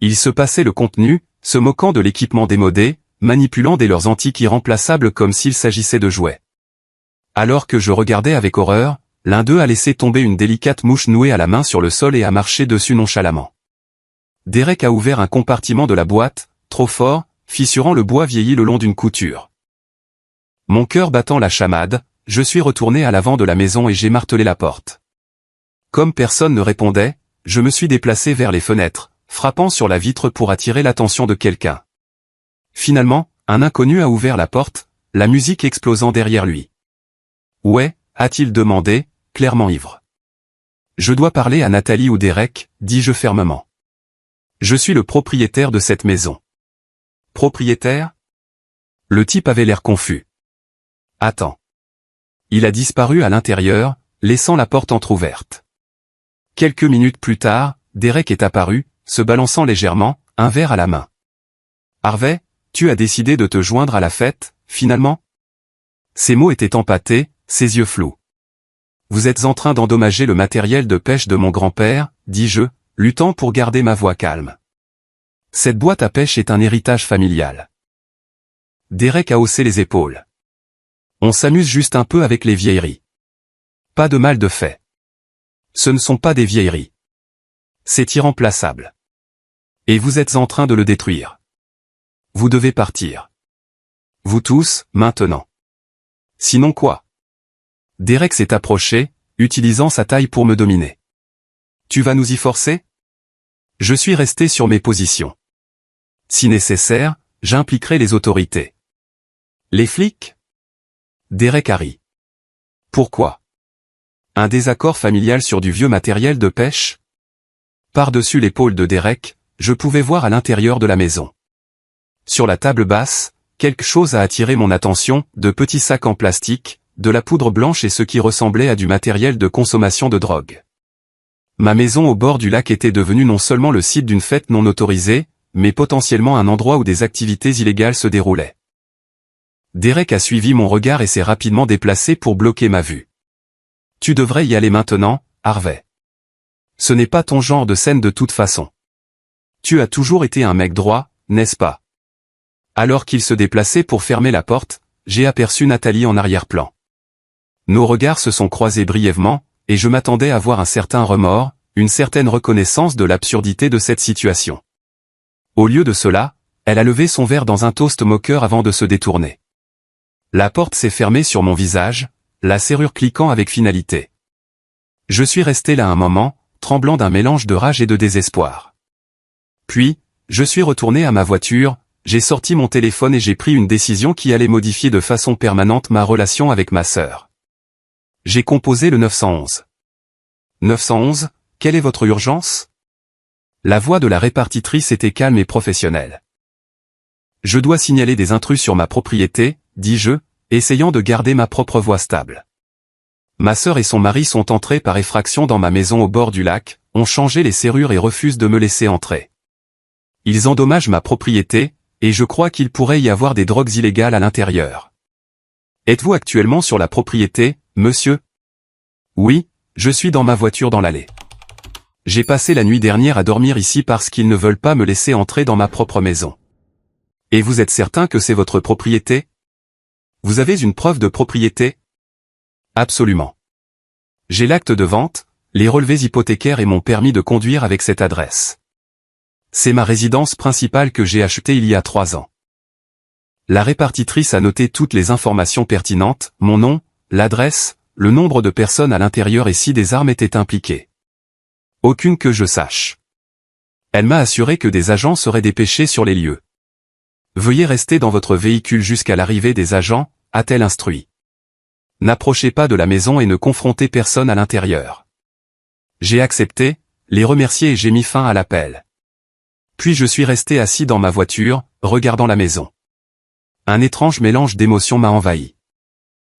Ils se passaient le contenu, se moquant de l'équipement démodé, manipulant des leurres antiques irremplaçables comme s'il s'agissait de jouets. Alors que je regardais avec horreur, l'un d'eux a laissé tomber une délicate mouche nouée à la main sur le sol et a marché dessus nonchalamment. Derek a ouvert un compartiment de la boîte, trop fort, fissurant le bois vieilli le long d'une couture. Mon cœur battant la chamade, je suis retourné à l'avant de la maison et j'ai martelé la porte. Comme personne ne répondait, je me suis déplacé vers les fenêtres, frappant sur la vitre pour attirer l'attention de quelqu'un. Finalement, un inconnu a ouvert la porte, la musique explosant derrière lui. « Ouais » a-t-il demandé, clairement ivre. « Je dois parler à Nathalie ou Derek » dis-je fermement. « Je suis le propriétaire de cette maison. »« Propriétaire » Le type avait l'air confus. « Attends. » Il a disparu à l'intérieur, laissant la porte entr'ouverte. Quelques minutes plus tard, Derek est apparu, se balançant légèrement, un verre à la main. « Harvey, tu as décidé de te joindre à la fête, finalement ?» Ses mots étaient empâtés, ses yeux flous. « Vous êtes en train d'endommager le matériel de pêche de mon grand-père, » dis-je, luttant pour garder ma voix calme. « Cette boîte à pêche est un héritage familial. » Derek a haussé les épaules. « On s'amuse juste un peu avec les vieilleries. Pas de mal de fait. Ce ne sont pas des vieilleries. C'est irremplaçable. Et vous êtes en train de le détruire. Vous devez partir. Vous tous, maintenant. Sinon quoi? » Derek s'est approché, utilisant sa taille pour me dominer. « Tu vas nous y forcer ?» Je suis resté sur mes positions. Si nécessaire, j'impliquerai les autorités. Les flics? Derek a ri. Pourquoi? Un désaccord familial sur du vieux matériel de pêche? Par-dessus l'épaule de Derek, je pouvais voir à l'intérieur de la maison. Sur la table basse, quelque chose a attiré mon attention, de petits sacs en plastique, de la poudre blanche et ce qui ressemblait à du matériel de consommation de drogue. Ma maison au bord du lac était devenue non seulement le site d'une fête non autorisée, mais potentiellement un endroit où des activités illégales se déroulaient. Derek a suivi mon regard et s'est rapidement déplacé pour bloquer ma vue. « Tu devrais y aller maintenant, Harvey. Ce n'est pas ton genre de scène de toute façon. Tu as toujours été un mec droit, n'est-ce pas ?» Alors qu'il se déplaçait pour fermer la porte, j'ai aperçu Nathalie en arrière-plan. Nos regards se sont croisés brièvement, et je m'attendais à voir un certain remords, une certaine reconnaissance de l'absurdité de cette situation. Au lieu de cela, elle a levé son verre dans un toast moqueur avant de se détourner. La porte s'est fermée sur mon visage, la serrure cliquant avec finalité. Je suis resté là un moment, tremblant d'un mélange de rage et de désespoir. Puis, je suis retourné à ma voiture, j'ai sorti mon téléphone et j'ai pris une décision qui allait modifier de façon permanente ma relation avec ma sœur. J'ai composé le 911. 911, quelle est votre urgence? La voix de la répartitrice était calme et professionnelle. Je dois signaler des intrus sur ma propriété, dis-je, essayant de garder ma propre voix stable. Ma sœur et son mari sont entrés par effraction dans ma maison au bord du lac, ont changé les serrures et refusent de me laisser entrer. Ils endommagent ma propriété, et je crois qu'il pourrait y avoir des drogues illégales à l'intérieur. Êtes-vous actuellement sur la propriété, monsieur? Oui, je suis dans ma voiture dans l'allée. J'ai passé la nuit dernière à dormir ici parce qu'ils ne veulent pas me laisser entrer dans ma propre maison. Et vous êtes certain que c'est votre propriété? Vous avez une preuve de propriété? Absolument. J'ai l'acte de vente, les relevés hypothécaires et mon permis de conduire avec cette adresse. C'est ma résidence principale que j'ai achetée il y a 3 ans. La répartitrice a noté toutes les informations pertinentes, mon nom, l'adresse, le nombre de personnes à l'intérieur et si des armes étaient impliquées. Aucune que je sache. Elle m'a assuré que des agents seraient dépêchés sur les lieux. Veuillez rester dans votre véhicule jusqu'à l'arrivée des agents, a-t-elle instruit. N'approchez pas de la maison et ne confrontez personne à l'intérieur. J'ai accepté, les remercié et j'ai mis fin à l'appel. Puis je suis resté assis dans ma voiture, regardant la maison. Un étrange mélange d'émotions m'a envahi.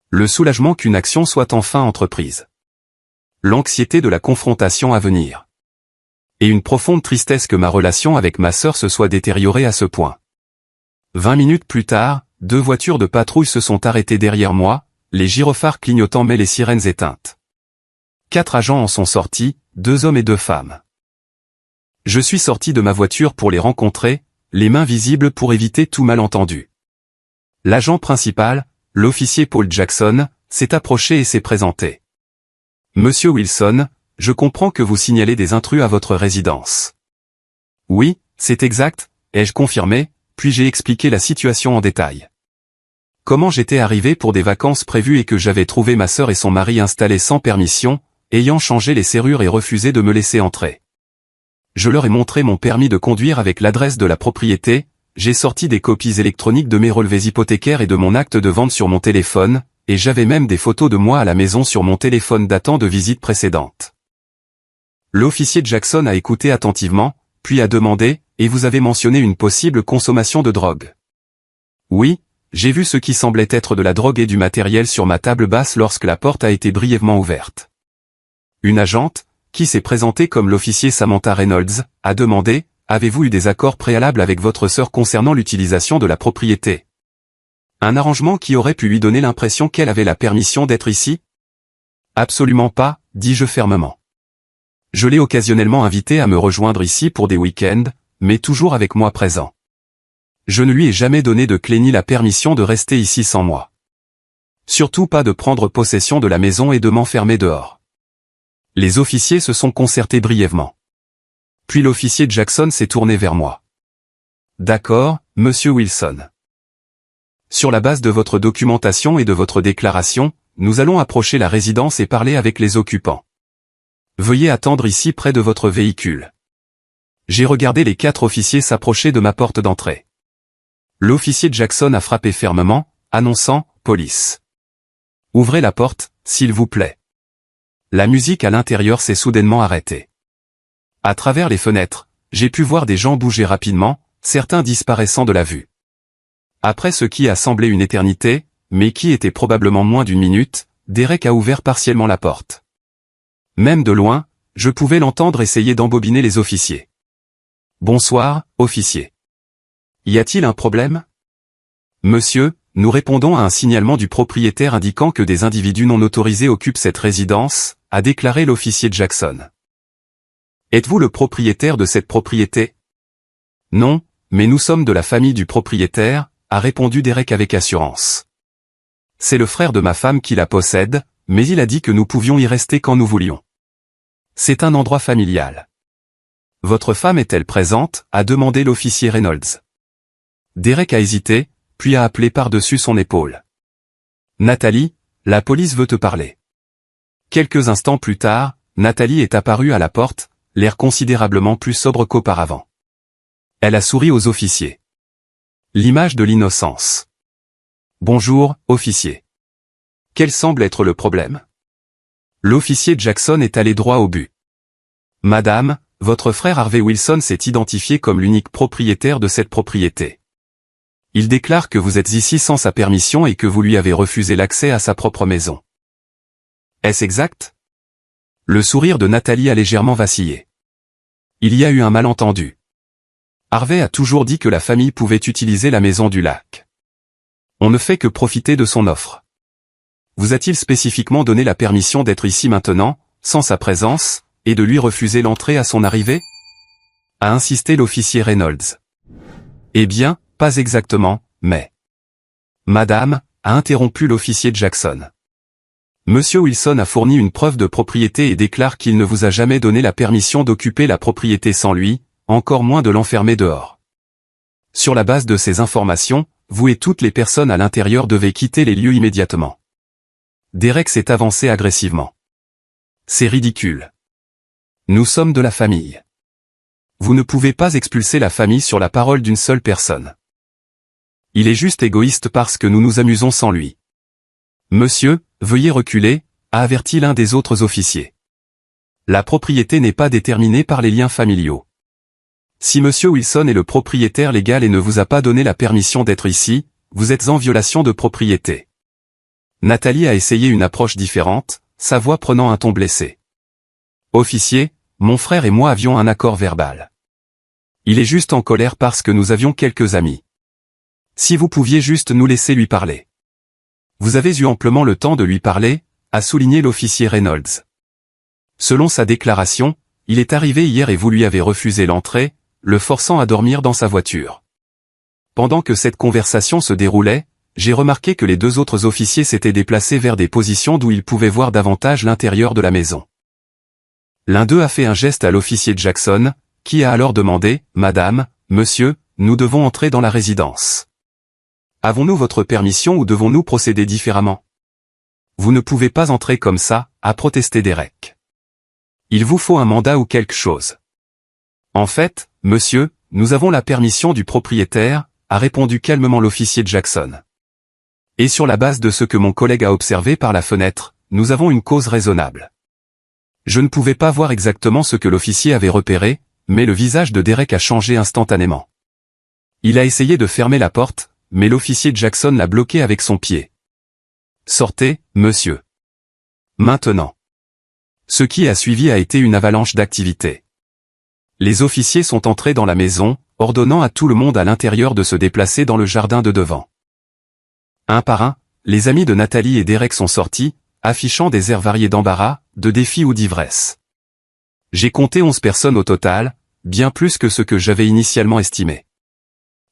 Le soulagement qu'une action soit enfin entreprise. L'anxiété de la confrontation à venir. Et une profonde tristesse que ma relation avec ma sœur se soit détériorée à ce point. 20 minutes plus tard, 2 voitures de patrouille se sont arrêtées derrière moi, les gyrophares clignotant mais les sirènes éteintes. 4 agents en sont sortis, 2 hommes et 2 femmes. Je suis sorti de ma voiture pour les rencontrer, les mains visibles pour éviter tout malentendu. L'agent principal, l'officier Paul Jackson, s'est approché et s'est présenté. Monsieur Wilson, je comprends que vous signalez des intrus à votre résidence. Oui, c'est exact, ai-je confirmé, puis j'ai expliqué la situation en détail. Comment j'étais arrivé pour des vacances prévues et que j'avais trouvé ma sœur et son mari installés sans permission, ayant changé les serrures et refusé de me laisser entrer. Je leur ai montré mon permis de conduire avec l'adresse de la propriété, j'ai sorti des copies électroniques de mes relevés hypothécaires et de mon acte de vente sur mon téléphone, et j'avais même des photos de moi à la maison sur mon téléphone datant de visites précédentes. L'officier Jackson a écouté attentivement, puis a demandé, et vous avez mentionné une possible consommation de drogue. Oui, j'ai vu ce qui semblait être de la drogue et du matériel sur ma table basse lorsque la porte a été brièvement ouverte. Une agente, qui s'est présentée comme l'officier Samantha Reynolds, a demandé, avez-vous eu des accords préalables avec votre sœur concernant l'utilisation de la propriété? Un arrangement qui aurait pu lui donner l'impression qu'elle avait la permission d'être ici? Absolument pas, dis-je fermement. Je l'ai occasionnellement invitée à me rejoindre ici pour des week-ends, mais toujours avec moi présent. Je ne lui ai jamais donné de clé ni la permission de rester ici sans moi. Surtout pas de prendre possession de la maison et de m'enfermer dehors. Les officiers se sont concertés brièvement. Puis l'officier Jackson s'est tourné vers moi. D'accord, monsieur Wilson. Sur la base de votre documentation et de votre déclaration, nous allons approcher la résidence et parler avec les occupants. Veuillez attendre ici près de votre véhicule. J'ai regardé les 4 officiers s'approcher de ma porte d'entrée. L'officier Jackson a frappé fermement, annonçant « Police ». Ouvrez la porte, s'il vous plaît. La musique à l'intérieur s'est soudainement arrêtée. À travers les fenêtres, j'ai pu voir des gens bouger rapidement, certains disparaissant de la vue. Après ce qui a semblé une éternité, mais qui était probablement moins d'1 minute, Derek a ouvert partiellement la porte. Même de loin, je pouvais l'entendre essayer d'embobiner les officiers. « Bonsoir, officier. Y a-t-il un problème? » Monsieur, nous répondons à un signalement du propriétaire indiquant que des individus non autorisés occupent cette résidence, a déclaré l'officier Jackson. Êtes-vous le propriétaire de cette propriété? Non, mais nous sommes de la famille du propriétaire, a répondu Derek avec assurance. C'est le frère de ma femme qui la possède, mais il a dit que nous pouvions y rester quand nous voulions. C'est un endroit familial. Votre femme est-elle présente? A demandé l'officier Reynolds. Derek a hésité, puis a appelé par-dessus son épaule. Nathalie, la police veut te parler. Quelques instants plus tard, Nathalie est apparue à la porte, l'air considérablement plus sobre qu'auparavant. Elle a souri aux officiers. L'image de l'innocence. Bonjour, officier. Quel semble être le problème? L'officier Jackson est allé droit au but. Madame, votre frère Harvey Wilson s'est identifié comme l'unique propriétaire de cette propriété. Il déclare que vous êtes ici sans sa permission et que vous lui avez refusé l'accès à sa propre maison. Est-ce exact? Le sourire de Nathalie a légèrement vacillé. Il y a eu un malentendu. Harvey a toujours dit que la famille pouvait utiliser la maison du lac. On ne fait que profiter de son offre. vous a-t-il spécifiquement donné la permission d'être ici maintenant, sans sa présence, et de lui refuser l'entrée à son arrivée? A insisté l'officier Reynolds. Eh bien, pas exactement, mais... Madame, a interrompu l'officier Jackson. Monsieur Wilson a fourni une preuve de propriété et déclare qu'il ne vous a jamais donné la permission d'occuper la propriété sans lui, encore moins de l'enfermer dehors. Sur la base de ces informations, vous et toutes les personnes à l'intérieur devez quitter les lieux immédiatement. Derek s'est avancé agressivement. C'est ridicule. Nous sommes de la famille. Vous ne pouvez pas expulser la famille sur la parole d'une seule personne. Il est juste égoïste parce que nous nous amusons sans lui. Monsieur, veuillez reculer, a averti l'un des autres officiers. La propriété n'est pas déterminée par les liens familiaux. Si Monsieur Wilson est le propriétaire légal et ne vous a pas donné la permission d'être ici, vous êtes en violation de propriété. Nathalie a essayé une approche différente, sa voix prenant un ton blessé. Officier, mon frère et moi avions un accord verbal. Il est juste en colère parce que nous avions quelques amis. Si vous pouviez juste nous laisser lui parler. Vous avez eu amplement le temps de lui parler, a souligné l'officier Reynolds. Selon sa déclaration, il est arrivé hier et vous lui avez refusé l'entrée, le forçant à dormir dans sa voiture. Pendant que cette conversation se déroulait, j'ai remarqué que les deux autres officiers s'étaient déplacés vers des positions d'où ils pouvaient voir davantage l'intérieur de la maison. L'un d'eux a fait un geste à l'officier Jackson, qui a alors demandé « Madame, monsieur, nous devons entrer dans la résidence. Avons-nous votre permission ou devons-nous procéder différemment? » Vous ne pouvez pas entrer comme ça, a protesté Derek. Il vous faut un mandat ou quelque chose. En fait, monsieur, nous avons la permission du propriétaire, a répondu calmement l'officier Jackson. Et sur la base de ce que mon collègue a observé par la fenêtre, nous avons une cause raisonnable. Je ne pouvais pas voir exactement ce que l'officier avait repéré, mais le visage de Derek a changé instantanément. Il a essayé de fermer la porte, mais l'officier Jackson l'a bloqué avec son pied. Sortez, monsieur. Maintenant. Ce qui a suivi a été une avalanche d'activités. Les officiers sont entrés dans la maison, ordonnant à tout le monde à l'intérieur de se déplacer dans le jardin de devant. Un par un, les amis de Nathalie et Derek sont sortis, affichant des airs variés d'embarras, de défi ou d'ivresse. J'ai compté 11 personnes au total, bien plus que ce que j'avais initialement estimé.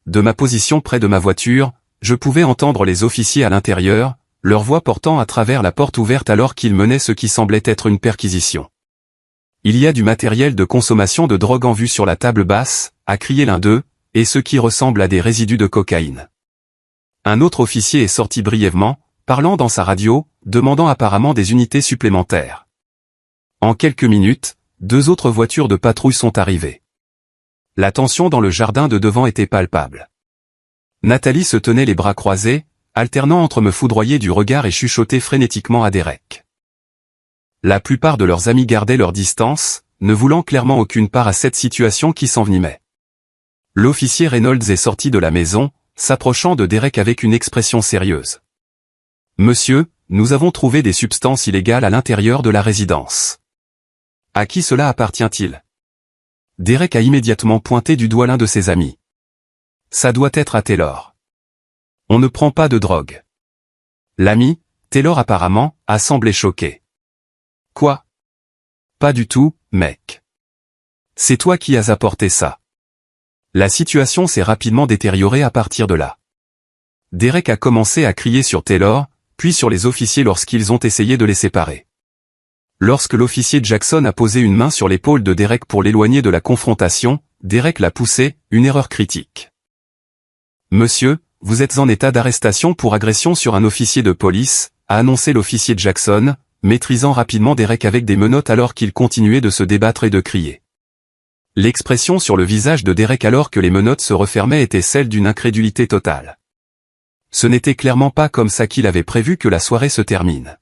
De ma position près de ma voiture, je pouvais entendre les officiers à l'intérieur, leur voix portant à travers la porte ouverte alors qu'ils menaient ce qui semblait être une perquisition. Il y a du matériel de consommation de drogue en vue sur la table basse, a crié l'un d'eux, et ce qui ressemble à des résidus de cocaïne. Un autre officier est sorti brièvement, parlant dans sa radio, demandant apparemment des unités supplémentaires. En quelques minutes, 2 autres voitures de patrouille sont arrivées. La tension dans le jardin de devant était palpable. Nathalie se tenait les bras croisés, alternant entre me foudroyer du regard et chuchoter frénétiquement à Derek. La plupart de leurs amis gardaient leur distance, ne voulant clairement aucune part à cette situation qui s'envenimait. L'officier Reynolds est sorti de la maison, s'approchant de Derek avec une expression sérieuse. « Monsieur, nous avons trouvé des substances illégales à l'intérieur de la résidence. À qui cela appartient-il » Derek a immédiatement pointé du doigt l'un de ses amis. « Ça doit être à Taylor. On ne prend pas de drogue. » L'ami, Taylor apparemment, a semblé choqué. « Quoi ? Pas du tout, mec. C'est toi qui as apporté ça. » La situation s'est rapidement détériorée à partir de là. Derek a commencé à crier sur Taylor, puis sur les officiers lorsqu'ils ont essayé de les séparer. Lorsque l'officier Jackson a posé une main sur l'épaule de Derek pour l'éloigner de la confrontation, Derek l'a poussé, une erreur critique. « Monsieur, vous êtes en état d'arrestation pour agression sur un officier de police, a annoncé l'officier Jackson, maîtrisant rapidement Derek avec des menottes alors qu'il continuait de se débattre et de crier. L'expression sur le visage de Derek alors que les menottes se refermaient était celle d'une incrédulité totale. Ce n'était clairement pas comme ça qu'il avait prévu que la soirée se termine.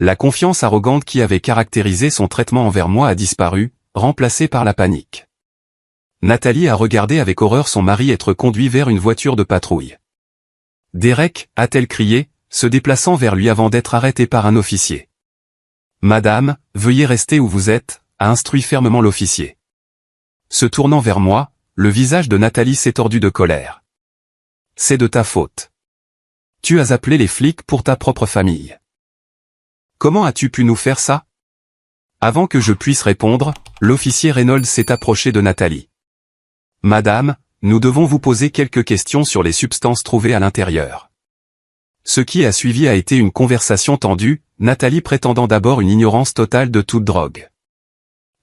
La confiance arrogante qui avait caractérisé son traitement envers moi a disparu, remplacée par la panique. Nathalie a regardé avec horreur son mari être conduit vers une voiture de patrouille. « Derek » a-t-elle crié, se déplaçant vers lui avant d'être arrêtée par un officier. « Madame, veuillez rester où vous êtes » a instruit fermement l'officier. Se tournant vers moi, le visage de Nathalie s'est tordu de colère. « C'est de ta faute. Tu as appelé les flics pour ta propre famille. Comment as-tu pu nous faire ça? Avant que je puisse répondre, l'officier Reynolds s'est approché de Nathalie. Madame, nous devons vous poser quelques questions sur les substances trouvées à l'intérieur. Ce qui a suivi a été une conversation tendue, Nathalie prétendant d'abord une ignorance totale de toute drogue.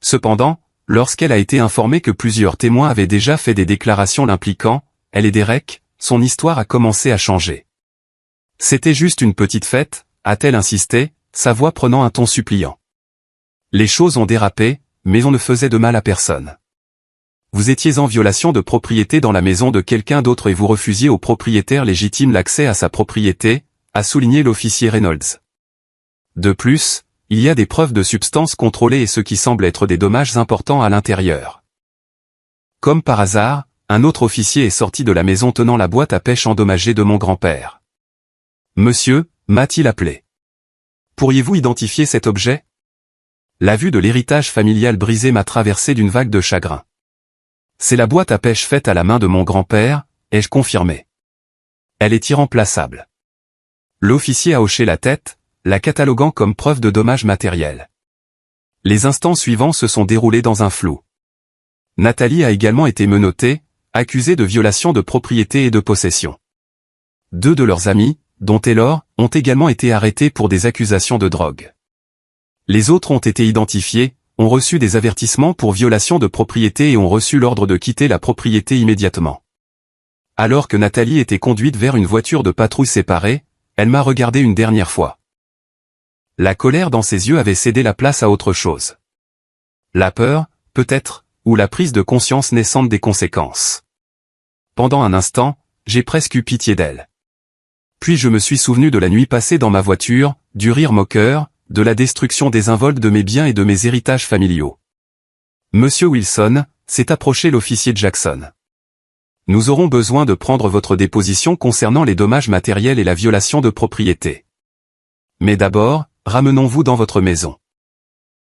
Cependant, lorsqu'elle a été informée que plusieurs témoins avaient déjà fait des déclarations l'impliquant, elle et Derek, son histoire a commencé à changer. C'était juste une petite fête, a-t-elle insisté, sa voix prenant un ton suppliant. Les choses ont dérapé, mais on ne faisait de mal à personne. Vous étiez en violation de propriété dans la maison de quelqu'un d'autre et vous refusiez au propriétaire légitime l'accès à sa propriété, a souligné l'officier Reynolds. De plus, il y a des preuves de substances contrôlées et ce qui semble être des dommages importants à l'intérieur. Comme par hasard, un autre officier est sorti de la maison tenant la boîte à pêche endommagée de mon grand-père. Monsieur, m'a-t-il appelé. Pourriez-vous identifier cet objet? La vue de l'héritage familial brisé m'a traversé d'une vague de chagrin. C'est la boîte à pêche faite à la main de mon grand-père, ai-je confirmé. Elle est irremplaçable. L'officier a hoché la tête, la cataloguant comme preuve de dommages matériels. Les instants suivants se sont déroulés dans un flou. Nathalie a également été menottée, accusée de violation de propriété et de possession. 2 de leurs amis, dont Taylor, ont également été arrêtés pour des accusations de drogue. Les autres ont été identifiés, ont reçu des avertissements pour violation de propriété et ont reçu l'ordre de quitter la propriété immédiatement. Alors que Nathalie était conduite vers une voiture de patrouille séparée, elle m'a regardé une dernière fois. La colère dans ses yeux avait cédé la place à autre chose. La peur, peut-être, ou la prise de conscience naissante des conséquences. Pendant un instant, j'ai presque eu pitié d'elle. Puis je me suis souvenu de la nuit passée dans ma voiture, du rire moqueur, de la destruction désinvolte de mes biens et de mes héritages familiaux. Monsieur Wilson, s'est approché l'officier Jackson. Nous aurons besoin de prendre votre déposition concernant les dommages matériels et la violation de propriété. Mais d'abord, ramenons-vous dans votre maison.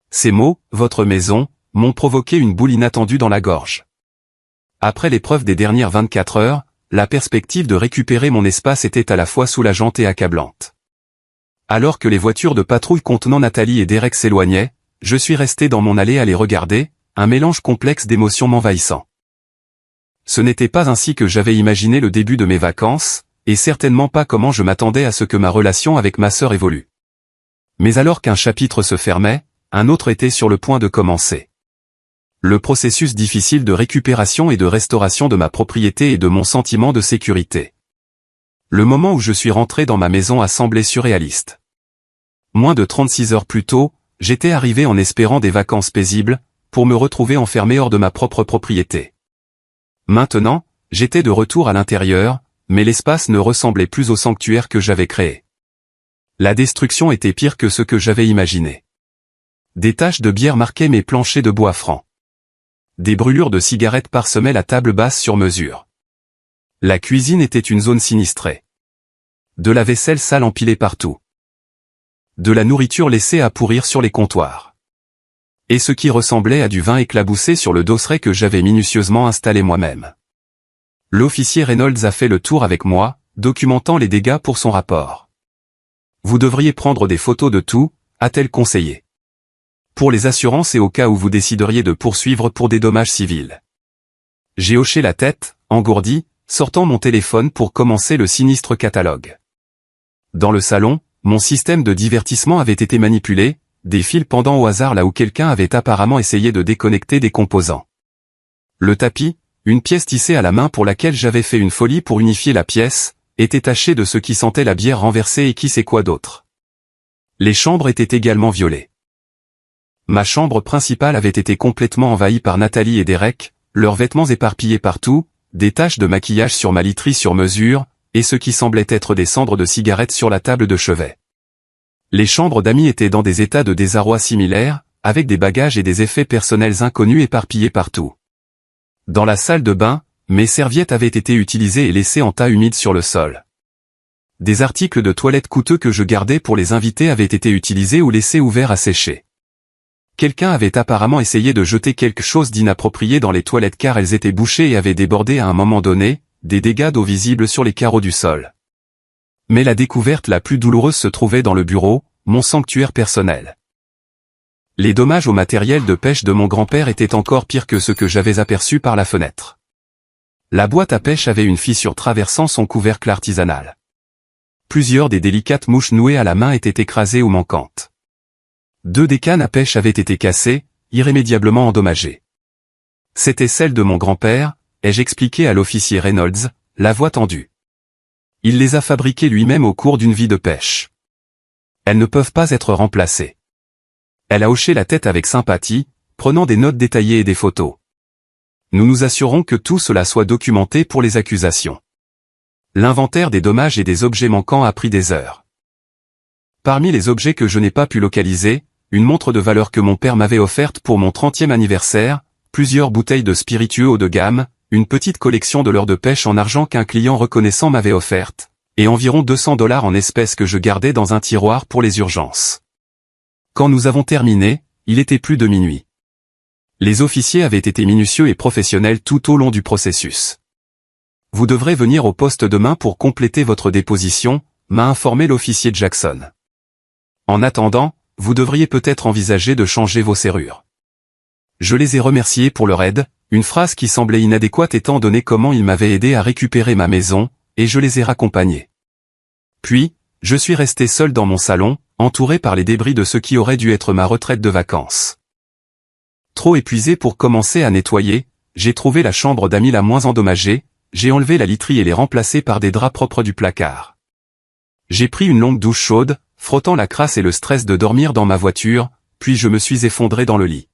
Ces mots, votre maison, m'ont provoqué une boule inattendue dans la gorge. Après l'épreuve des dernières 24 heures, la perspective de récupérer mon espace était à la fois soulageante et accablante. Alors que les voitures de patrouille contenant Nathalie et Derek s'éloignaient, je suis resté dans mon allée à les regarder, un mélange complexe d'émotions m'envahissant. Ce n'était pas ainsi que j'avais imaginé le début de mes vacances, et certainement pas comment je m'attendais à ce que ma relation avec ma sœur évolue. Mais alors qu'un chapitre se fermait, un autre était sur le point de commencer. Le processus difficile de récupération et de restauration de ma propriété et de mon sentiment de sécurité. Le moment où je suis rentré dans ma maison a semblé surréaliste. Moins de 36 heures plus tôt, j'étais arrivé en espérant des vacances paisibles, pour me retrouver enfermé hors de ma propre propriété. Maintenant, j'étais de retour à l'intérieur, mais l'espace ne ressemblait plus au sanctuaire que j'avais créé. La destruction était pire que ce que j'avais imaginé. Des taches de bière marquaient mes planchers de bois franc. Des brûlures de cigarettes parsemaient la table basse sur mesure. La cuisine était une zone sinistrée. De la vaisselle sale empilée partout. De la nourriture laissée à pourrir sur les comptoirs. Et ce qui ressemblait à du vin éclaboussé sur le dosseret que j'avais minutieusement installé moi-même. L'officier Reynolds a fait le tour avec moi, documentant les dégâts pour son rapport. Vous devriez prendre des photos de tout, a-t-elle conseillé. Pour les assurances et au cas où vous décideriez de poursuivre pour des dommages civils. J'ai hoché la tête, engourdi, sortant mon téléphone pour commencer le sinistre catalogue. Dans le salon, mon système de divertissement avait été manipulé, des fils pendant au hasard là où quelqu'un avait apparemment essayé de déconnecter des composants. Le tapis, une pièce tissée à la main pour laquelle j'avais fait une folie pour unifier la pièce, était taché de ce qui sentait la bière renversée et qui sait quoi d'autre. Les chambres étaient également violées. Ma chambre principale avait été complètement envahie par Nathalie et Derek, leurs vêtements éparpillés partout, des taches de maquillage sur ma literie sur mesure, et ce qui semblait être des cendres de cigarettes sur la table de chevet. Les chambres d'amis étaient dans des états de désarroi similaires, avec des bagages et des effets personnels inconnus éparpillés partout. Dans la salle de bain, mes serviettes avaient été utilisées et laissées en tas humides sur le sol. Des articles de toilette coûteux que je gardais pour les invités avaient été utilisés ou laissés ouverts à sécher. Quelqu'un avait apparemment essayé de jeter quelque chose d'inapproprié dans les toilettes car elles étaient bouchées et avaient débordé à un moment donné, des dégâts d'eau visibles sur les carreaux du sol. Mais la découverte la plus douloureuse se trouvait dans le bureau, mon sanctuaire personnel. Les dommages au matériel de pêche de mon grand-père étaient encore pires que ceux que j'avais aperçus par la fenêtre. La boîte à pêche avait une fissure traversant son couvercle artisanal. Plusieurs des délicates mouches nouées à la main étaient écrasées ou manquantes. 2 des cannes à pêche avaient été cassées, irrémédiablement endommagées. C'était celle de mon grand-père, ai-je expliqué à l'officier Reynolds, la voix tendue. Il les a fabriquées lui-même au cours d'une vie de pêche. Elles ne peuvent pas être remplacées. Elle a hoché la tête avec sympathie, prenant des notes détaillées et des photos. Nous nous assurons que tout cela soit documenté pour les accusations. L'inventaire des dommages et des objets manquants a pris des heures. Parmi les objets que je n'ai pas pu localiser, une montre de valeur que mon père m'avait offerte pour mon 30e anniversaire, plusieurs bouteilles de spiritueux haut de gamme, une petite collection de leurres de pêche en argent qu'un client reconnaissant m'avait offerte, et environ $200 en espèces que je gardais dans un tiroir pour les urgences. Quand nous avons terminé, il était plus de minuit. Les officiers avaient été minutieux et professionnels tout au long du processus. Vous devrez venir au poste demain pour compléter votre déposition, m'a informé l'officier Jackson. En attendant, vous devriez peut-être envisager de changer vos serrures. Je les ai remerciés pour leur aide, une phrase qui semblait inadéquate étant donné comment ils m'avaient aidé à récupérer ma maison, et je les ai raccompagnés. Puis, je suis resté seul dans mon salon, entouré par les débris de ce qui aurait dû être ma retraite de vacances. Trop épuisé pour commencer à nettoyer, j'ai trouvé la chambre d'amis la moins endommagée, j'ai enlevé la literie et les remplacé par des draps propres du placard. J'ai pris une longue douche chaude, frottant la crasse et le stress de dormir dans ma voiture, puis je me suis effondré dans le lit.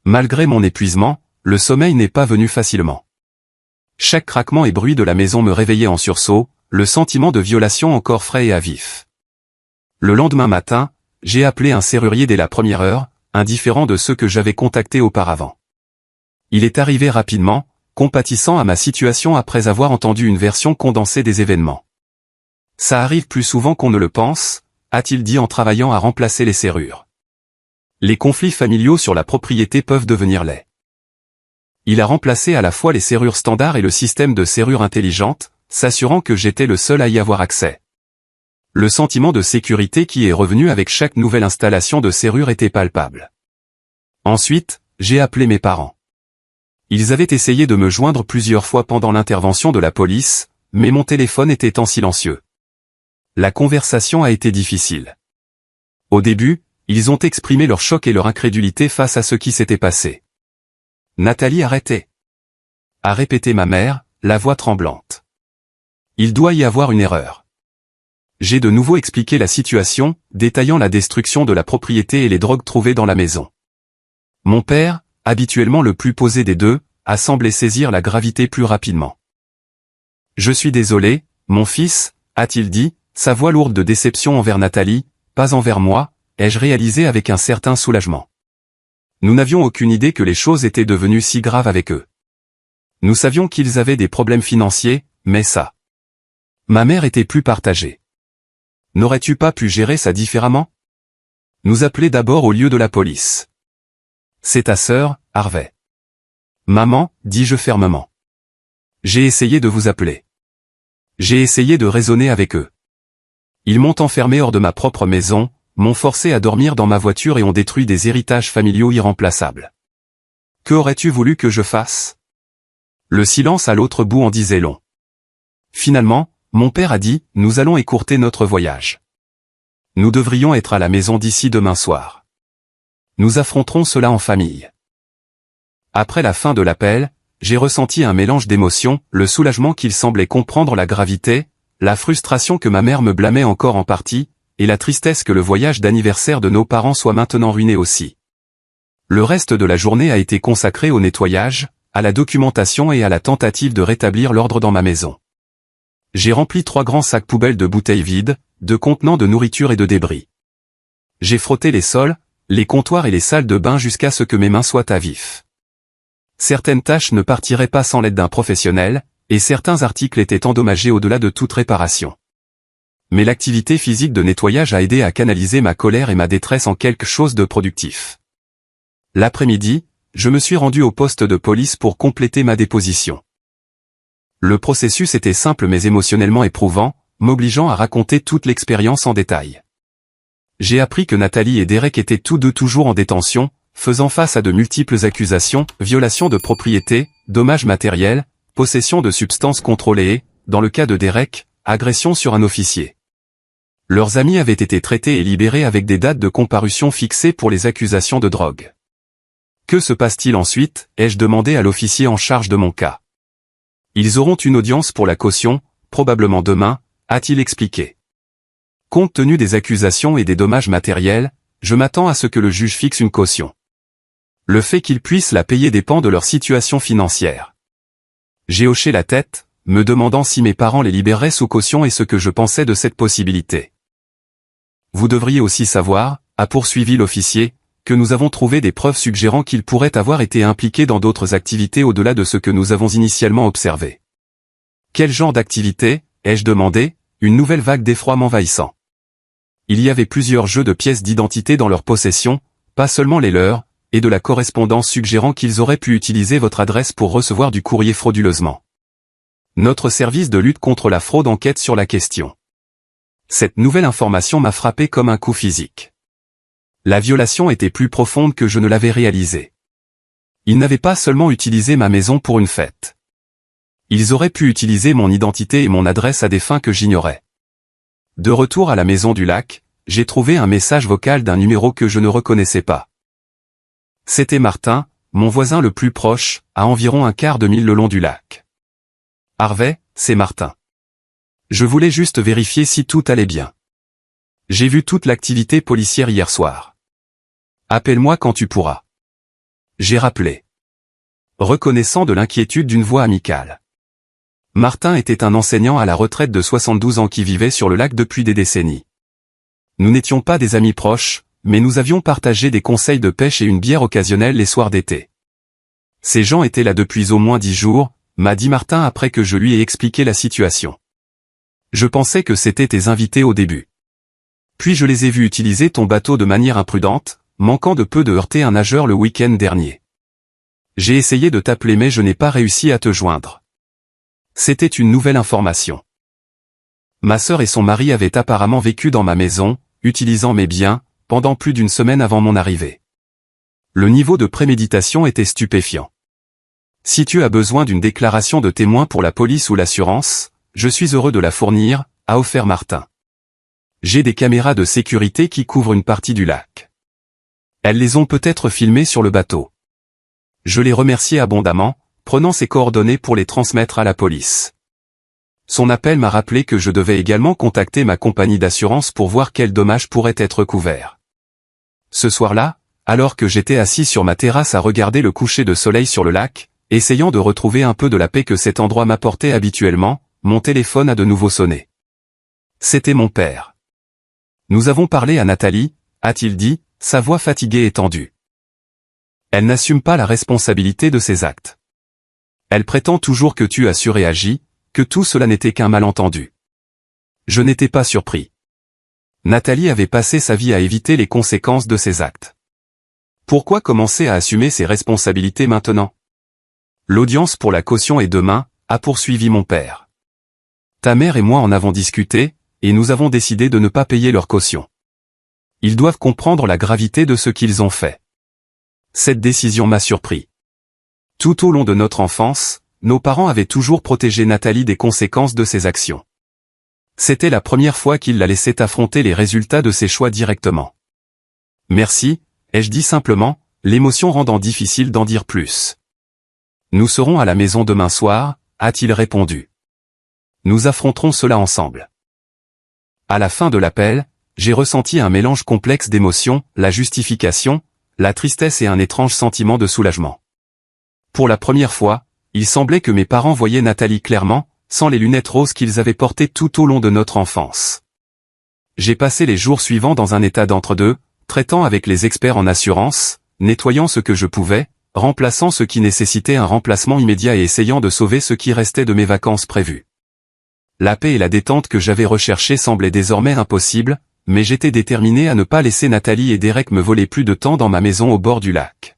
Malgré mon épuisement, le sommeil n'est pas venu facilement. Chaque craquement et bruit de la maison me réveillait en sursaut, le sentiment de violation encore frais et à vif. Le lendemain matin, j'ai appelé un serrurier dès la première heure, indifférent de ceux que j'avais contactés auparavant. Il est arrivé rapidement, compatissant à ma situation après avoir entendu une version condensée des événements. Ça arrive plus souvent qu'on ne le pense, a-t-il dit en travaillant à remplacer les serrures. Les conflits familiaux sur la propriété peuvent devenir laids. Il a remplacé à la fois les serrures standards et le système de serrure intelligente, s'assurant que j'étais le seul à y avoir accès. Le sentiment de sécurité qui est revenu avec chaque nouvelle installation de serrure était palpable. Ensuite, j'ai appelé mes parents. Ils avaient essayé de me joindre plusieurs fois pendant l'intervention de la police, mais mon téléphone était en silencieux. La conversation a été difficile. Au début, ils ont exprimé leur choc et leur incrédulité face à ce qui s'était passé. « Nathalie, arrêtez !» a répété ma mère, la voix tremblante. « Il doit y avoir une erreur. » J'ai de nouveau expliqué la situation, détaillant la destruction de la propriété et les drogues trouvées dans la maison. Mon père, habituellement le plus posé des deux, a semblé saisir la gravité plus rapidement. « Je suis désolé, mon fils, a-t-il dit, sa voix lourde de déception envers Nathalie, pas envers moi, ai-je réalisé avec un certain soulagement. Nous n'avions aucune idée que les choses étaient devenues si graves avec eux. Nous savions qu'ils avaient des problèmes financiers, mais ça. Ma mère était plus partagée. N'aurais-tu pas pu gérer ça différemment? Nous appeler d'abord au lieu de la police. C'est ta sœur, Harvey. Maman, dis-je fermement. J'ai essayé de vous appeler. J'ai essayé de raisonner avec eux. Ils m'ont enfermé hors de ma propre maison, m'ont forcé à dormir dans ma voiture et ont détruit des héritages familiaux irremplaçables. Que aurais-tu voulu que je fasse? Le silence à l'autre bout en disait long. Finalement, mon père a dit, nous allons écourter notre voyage. Nous devrions être à la maison d'ici demain soir. Nous affronterons cela en famille. Après la fin de l'appel, j'ai ressenti un mélange d'émotions, le soulagement qu'il semblait comprendre la gravité, la frustration que ma mère me blâmait encore en partie, et la tristesse que le voyage d'anniversaire de nos parents soit maintenant ruiné aussi. Le reste de la journée a été consacré au nettoyage, à la documentation et à la tentative de rétablir l'ordre dans ma maison. J'ai rempli 3 grands sacs poubelles de bouteilles vides, de contenants de nourriture et de débris. J'ai frotté les sols, les comptoirs et les salles de bain jusqu'à ce que mes mains soient à vif. Certaines tâches ne partiraient pas sans l'aide d'un professionnel, et certains articles étaient endommagés au-delà de toute réparation. Mais l'activité physique de nettoyage a aidé à canaliser ma colère et ma détresse en quelque chose de productif. L'après-midi, je me suis rendu au poste de police pour compléter ma déposition. Le processus était simple mais émotionnellement éprouvant, m'obligeant à raconter toute l'expérience en détail. j'ai appris que Nathalie et Derek étaient tous deux toujours en détention, faisant face à de multiples accusations, violation de propriété, dommages matériels, possession de substances contrôlées et, dans le cas de Derek, agression sur un officier. Leurs amis avaient été traités et libérés avec des dates de comparution fixées pour les accusations de drogue. Que se passe-t-il ensuite, ai-je demandé à l'officier en charge de mon cas. Ils auront une audience pour la caution, probablement demain, a-t-il expliqué. Compte tenu des accusations et des dommages matériels, je m'attends à ce que le juge fixe une caution. Le fait qu'ils puissent la payer dépend de leur situation financière. J'ai hoché la tête, me demandant si mes parents les libéreraient sous caution et ce que je pensais de cette possibilité. Vous devriez aussi savoir, a poursuivi l'officier, que nous avons trouvé des preuves suggérant qu'ils pourraient avoir été impliqués dans d'autres activités au-delà de ce que nous avons initialement observé. Quel genre d'activité, ai-je demandé, une nouvelle vague d'effroi m'envahissant. Il y avait plusieurs jeux de pièces d'identité dans leur possession, pas seulement les leurs, et de la correspondance suggérant qu'ils auraient pu utiliser votre adresse pour recevoir du courrier frauduleusement. Notre service de lutte contre la fraude enquête sur la question. Cette nouvelle information m'a frappé comme un coup physique. La violation était plus profonde que je ne l'avais réalisé. Ils n'avaient pas seulement utilisé ma maison pour une fête. Ils auraient pu utiliser mon identité et mon adresse à des fins que j'ignorais. De retour à la maison du lac, j'ai trouvé un message vocal d'un numéro que je ne reconnaissais pas. C'était Martin, mon voisin le plus proche, à environ un quart de mille le long du lac. Harvey, c'est Martin. Je voulais juste vérifier si tout allait bien. J'ai vu toute l'activité policière hier soir. Appelle-moi quand tu pourras. J'ai rappelé. Reconnaissant de l'inquiétude d'une voix amicale. Martin était un enseignant à la retraite de 72 ans qui vivait sur le lac depuis des décennies. Nous n'étions pas des amis proches, mais nous avions partagé des conseils de pêche et une bière occasionnelle les soirs d'été. Ces gens étaient là depuis au moins 10 jours, m'a dit Martin après que je lui ai expliqué la situation. Je pensais que c'était tes invités au début. Puis je les ai vus utiliser ton bateau de manière imprudente, manquant de peu de heurter un nageur le week-end dernier. J'ai essayé de t'appeler mais je n'ai pas réussi à te joindre. C'était une nouvelle information. Ma sœur et son mari avaient apparemment vécu dans ma maison, utilisant mes biens, pendant plus d'une semaine avant mon arrivée. Le niveau de préméditation était stupéfiant. Si tu as besoin d'une déclaration de témoin pour la police ou l'assurance, je suis heureux de la fournir, a offert Martin. J'ai des caméras de sécurité qui couvrent une partie du lac. Elles les ont peut-être filmées sur le bateau. Je les remerciai abondamment, prenant ses coordonnées pour les transmettre à la police. Son appel m'a rappelé que je devais également contacter ma compagnie d'assurance pour voir quels dommages pourraient être couverts. Ce soir-là, alors que j'étais assis sur ma terrasse à regarder le coucher de soleil sur le lac, essayant de retrouver un peu de la paix que cet endroit m'apportait habituellement, mon téléphone a de nouveau sonné. C'était mon père. Nous avons parlé à Nathalie, a-t-il dit, sa voix fatiguée et tendue. Elle n'assume pas la responsabilité de ses actes. Elle prétend toujours que tu as surréagi, que tout cela n'était qu'un malentendu. Je n'étais pas surpris. Nathalie avait passé sa vie à éviter les conséquences de ses actes. Pourquoi commencer à assumer ses responsabilités maintenant? L'audience pour la caution est demain, a poursuivi mon père. Ta mère et moi en avons discuté, et nous avons décidé de ne pas payer leur caution. Ils doivent comprendre la gravité de ce qu'ils ont fait. Cette décision m'a surpris. Tout au long de notre enfance, nos parents avaient toujours protégé Nathalie des conséquences de ses actions. C'était la première fois qu'ils la laissaient affronter les résultats de ses choix directement. Merci, ai-je dit simplement, l'émotion rendant difficile d'en dire plus. Nous serons à la maison demain soir, a-t-il répondu. Nous affronterons cela ensemble. À la fin de l'appel, j'ai ressenti un mélange complexe d'émotions, la justification, la tristesse et un étrange sentiment de soulagement. Pour la première fois, il semblait que mes parents voyaient Nathalie clairement, sans les lunettes roses qu'ils avaient portées tout au long de notre enfance. J'ai passé les jours suivants dans un état d'entre-deux, traitant avec les experts en assurance, nettoyant ce que je pouvais, remplaçant ce qui nécessitait un remplacement immédiat et essayant de sauver ce qui restait de mes vacances prévues. La paix et la détente que j'avais recherchées semblaient désormais impossibles, mais j'étais déterminé à ne pas laisser Nathalie et Derek me voler plus de temps dans ma maison au bord du lac.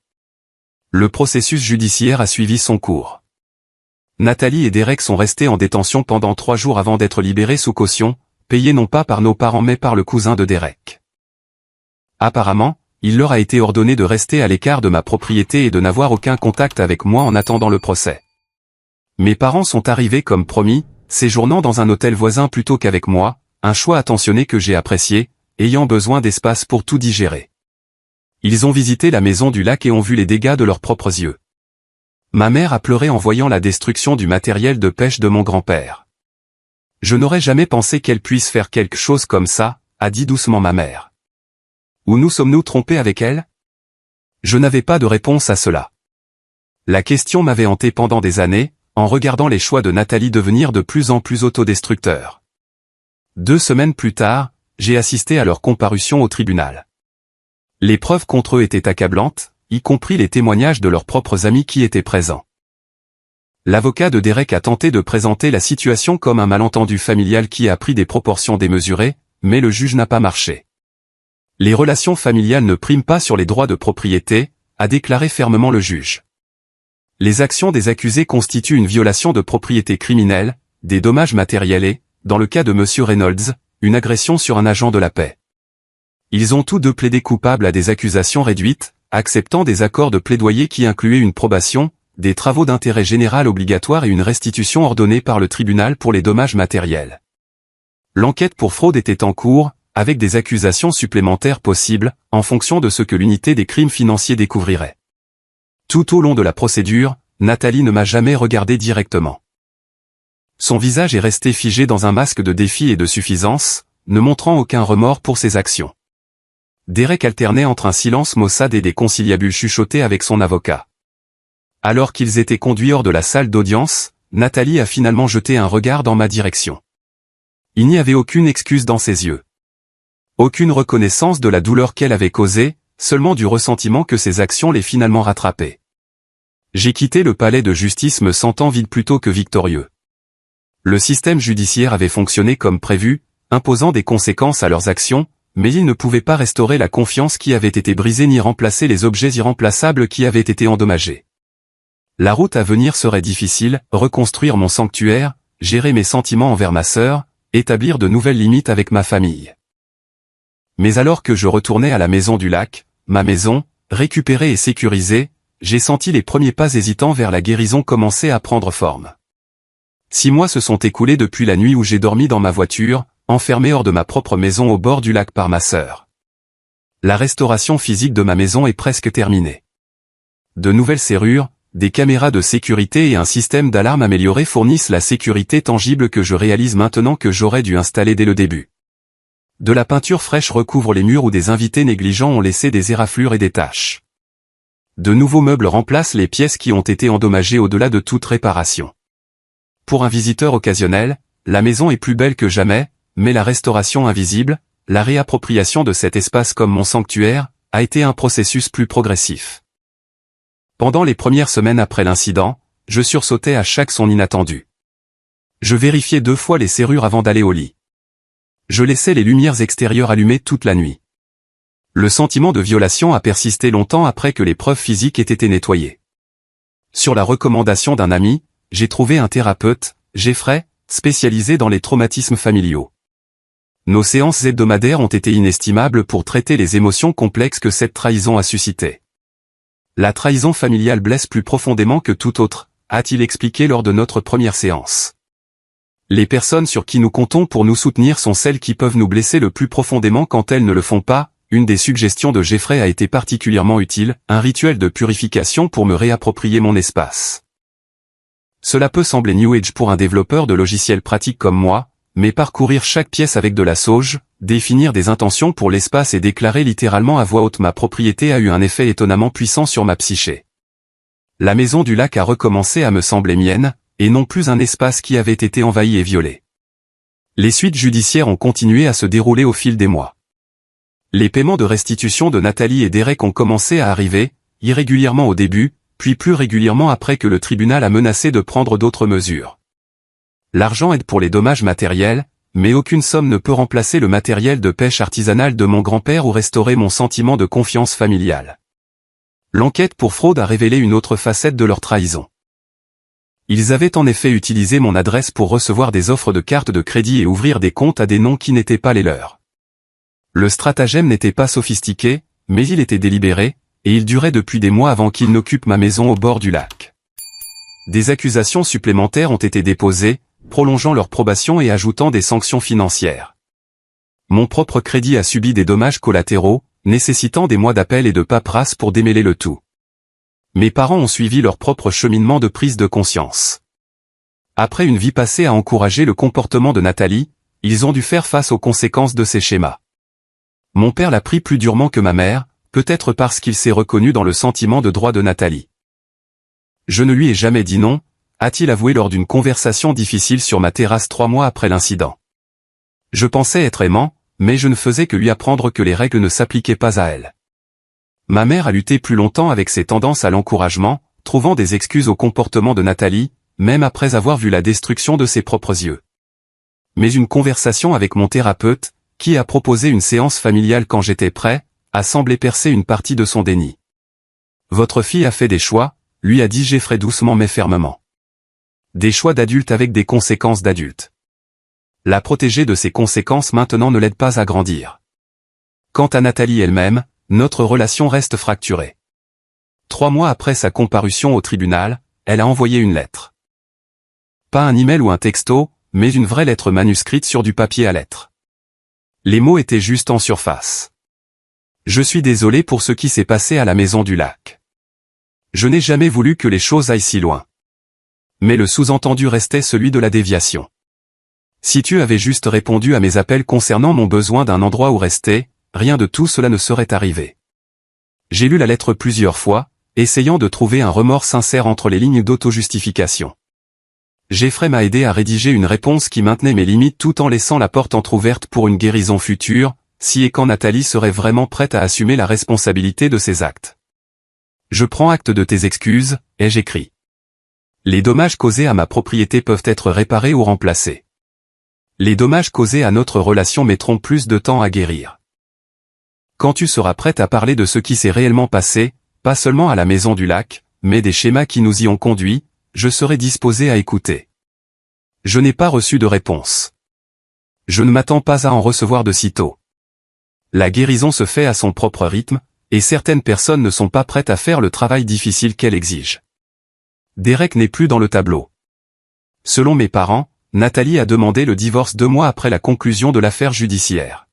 Le processus judiciaire a suivi son cours. Nathalie et Derek sont restés en détention pendant 3 jours avant d'être libérés sous caution, payés non pas par nos parents mais par le cousin de Derek. Apparemment, il leur a été ordonné de rester à l'écart de ma propriété et de n'avoir aucun contact avec moi en attendant le procès. Mes parents sont arrivés comme promis, séjournant dans un hôtel voisin plutôt qu'avec moi, un choix attentionné que j'ai apprécié, ayant besoin d'espace pour tout digérer. Ils ont visité la maison du lac et ont vu les dégâts de leurs propres yeux. Ma mère a pleuré en voyant la destruction du matériel de pêche de mon grand-père. Je n'aurais jamais pensé qu'elle puisse faire quelque chose comme ça, a dit doucement ma mère. Où nous sommes-nous trompés avec elle? Je n'avais pas de réponse à cela. La question m'avait hanté pendant des années, en regardant les choix de Nathalie devenir de plus en plus autodestructeurs. 2 semaines plus tard, j'ai assisté à leur comparution au tribunal. Les preuves contre eux étaient accablantes, y compris les témoignages de leurs propres amis qui étaient présents. L'avocat de Derek a tenté de présenter la situation comme un malentendu familial qui a pris des proportions démesurées, mais le juge n'a pas marché. Les relations familiales ne priment pas sur les droits de propriété, a déclaré fermement le juge. Les actions des accusés constituent une violation de propriété criminelle, des dommages matériels et, dans le cas de M. Reynolds, une agression sur un agent de la paix. Ils ont tous deux plaidé coupables à des accusations réduites, acceptant des accords de plaidoyer qui incluaient une probation, des travaux d'intérêt général obligatoires et une restitution ordonnée par le tribunal pour les dommages matériels. L'enquête pour fraude était en cours, avec des accusations supplémentaires possibles, en fonction de ce que l'unité des crimes financiers découvrirait. Tout au long de la procédure, Nathalie ne m'a jamais regardé directement. Son visage est resté figé dans un masque de défi et de suffisance, ne montrant aucun remords pour ses actions. Derek alternait entre un silence maussade et des conciliabules chuchotés avec son avocat. Alors qu'ils étaient conduits hors de la salle d'audience, Nathalie a finalement jeté un regard dans ma direction. Il n'y avait aucune excuse dans ses yeux. Aucune reconnaissance de la douleur qu'elle avait causée, seulement du ressentiment que ses actions l'aient finalement rattrapée. J'ai quitté le palais de justice me sentant vide plutôt que victorieux. Le système judiciaire avait fonctionné comme prévu, imposant des conséquences à leurs actions, mais il ne pouvait pas restaurer la confiance qui avait été brisée ni remplacer les objets irremplaçables qui avaient été endommagés. La route à venir serait difficile, reconstruire mon sanctuaire, gérer mes sentiments envers ma sœur, établir de nouvelles limites avec ma famille. Mais alors que je retournais à la maison du lac, ma maison, récupérée et sécurisée, j'ai senti les premiers pas hésitants vers la guérison commencer à prendre forme. 6 mois se sont écoulés depuis la nuit où j'ai dormi dans ma voiture, enfermé hors de ma propre maison au bord du lac par ma sœur. La restauration physique de ma maison est presque terminée. De nouvelles serrures, des caméras de sécurité et un système d'alarme amélioré fournissent la sécurité tangible que je réalise maintenant que j'aurais dû installer dès le début. De la peinture fraîche recouvre les murs où des invités négligents ont laissé des éraflures et des taches. De nouveaux meubles remplacent les pièces qui ont été endommagées au-delà de toute réparation. Pour un visiteur occasionnel, la maison est plus belle que jamais, mais la restauration invisible, la réappropriation de cet espace comme mon sanctuaire, a été un processus plus progressif. Pendant les premières semaines après l'incident, je sursautais à chaque son inattendu. Je vérifiais 2 fois les serrures avant d'aller au lit. Je laissais les lumières extérieures allumées toute la nuit. Le sentiment de violation a persisté longtemps après que les preuves physiques aient été nettoyées. Sur la recommandation d'un ami, j'ai trouvé un thérapeute, Jeffrey, spécialisé dans les traumatismes familiaux. Nos séances hebdomadaires ont été inestimables pour traiter les émotions complexes que cette trahison a suscitées. La trahison familiale blesse plus profondément que toute autre, a-t-il expliqué lors de notre première séance. Les personnes sur qui nous comptons pour nous soutenir sont celles qui peuvent nous blesser le plus profondément quand elles ne le font pas. Une des suggestions de Jeffrey a été particulièrement utile, un rituel de purification pour me réapproprier mon espace. Cela peut sembler New Age pour un développeur de logiciels pratiques comme moi, mais parcourir chaque pièce avec de la sauge, définir des intentions pour l'espace et déclarer littéralement à voix haute ma propriété a eu un effet étonnamment puissant sur ma psyché. La maison du lac a recommencé à me sembler mienne, et non plus un espace qui avait été envahi et violé. Les suites judiciaires ont continué à se dérouler au fil des mois. Les paiements de restitution de Nathalie et Derek ont commencé à arriver, irrégulièrement au début, puis plus régulièrement après que le tribunal a menacé de prendre d'autres mesures. L'argent aide pour les dommages matériels, mais aucune somme ne peut remplacer le matériel de pêche artisanale de mon grand-père ou restaurer mon sentiment de confiance familiale. L'enquête pour fraude a révélé une autre facette de leur trahison. Ils avaient en effet utilisé mon adresse pour recevoir des offres de cartes de crédit et ouvrir des comptes à des noms qui n'étaient pas les leurs. Le stratagème n'était pas sophistiqué, mais il était délibéré, et il durait depuis des mois avant qu'il n'occupe ma maison au bord du lac. Des accusations supplémentaires ont été déposées, prolongeant leur probation et ajoutant des sanctions financières. Mon propre crédit a subi des dommages collatéraux, nécessitant des mois d'appel et de paperasse pour démêler le tout. Mes parents ont suivi leur propre cheminement de prise de conscience. Après une vie passée à encourager le comportement de Nathalie, ils ont dû faire face aux conséquences de ces schémas. Mon père l'a pris plus durement que ma mère, peut-être parce qu'il s'est reconnu dans le sentiment de droit de Nathalie. Je ne lui ai jamais dit non, a-t-il avoué lors d'une conversation difficile sur ma terrasse 3 mois après l'incident. Je pensais être aimant, mais je ne faisais que lui apprendre que les règles ne s'appliquaient pas à elle. Ma mère a lutté plus longtemps avec ses tendances à l'encouragement, trouvant des excuses au comportement de Nathalie, même après avoir vu la destruction de ses propres yeux. Mais une conversation avec mon thérapeute, qui a proposé une séance familiale quand j'étais prêt, a semblé percer une partie de son déni. Votre fille a fait des choix, lui a dit Jeffrey doucement mais fermement. Des choix d'adulte avec des conséquences d'adulte. La protéger de ces conséquences maintenant ne l'aide pas à grandir. Quant à Nathalie elle-même, notre relation reste fracturée. 3 mois après sa comparution au tribunal, elle a envoyé une lettre. Pas un email ou un texto, mais une vraie lettre manuscrite sur du papier à lettres. Les mots étaient juste en surface. Je suis désolé pour ce qui s'est passé à la maison du lac. Je n'ai jamais voulu que les choses aillent si loin. Mais le sous-entendu restait celui de la déviation. Si tu avais juste répondu à mes appels concernant mon besoin d'un endroit où rester, rien de tout cela ne serait arrivé. J'ai lu la lettre plusieurs fois, essayant de trouver un remords sincère entre les lignes d'auto-justification. Jeffrey m'a aidé à rédiger une réponse qui maintenait mes limites tout en laissant la porte entrouverte pour une guérison future, si et quand Nathalie serait vraiment prête à assumer la responsabilité de ses actes. Je prends acte de tes excuses, ai-je écrit. Les dommages causés à ma propriété peuvent être réparés ou remplacés. Les dommages causés à notre relation mettront plus de temps à guérir. Quand tu seras prête à parler de ce qui s'est réellement passé, pas seulement à la maison du lac, mais des schémas qui nous y ont conduits, je serai disposé à écouter. Je n'ai pas reçu de réponse. Je ne m'attends pas à en recevoir de sitôt. La guérison se fait à son propre rythme, et certaines personnes ne sont pas prêtes à faire le travail difficile qu'elle exige. Derek n'est plus dans le tableau. Selon mes parents, Nathalie a demandé le divorce 2 mois après la conclusion de l'affaire judiciaire.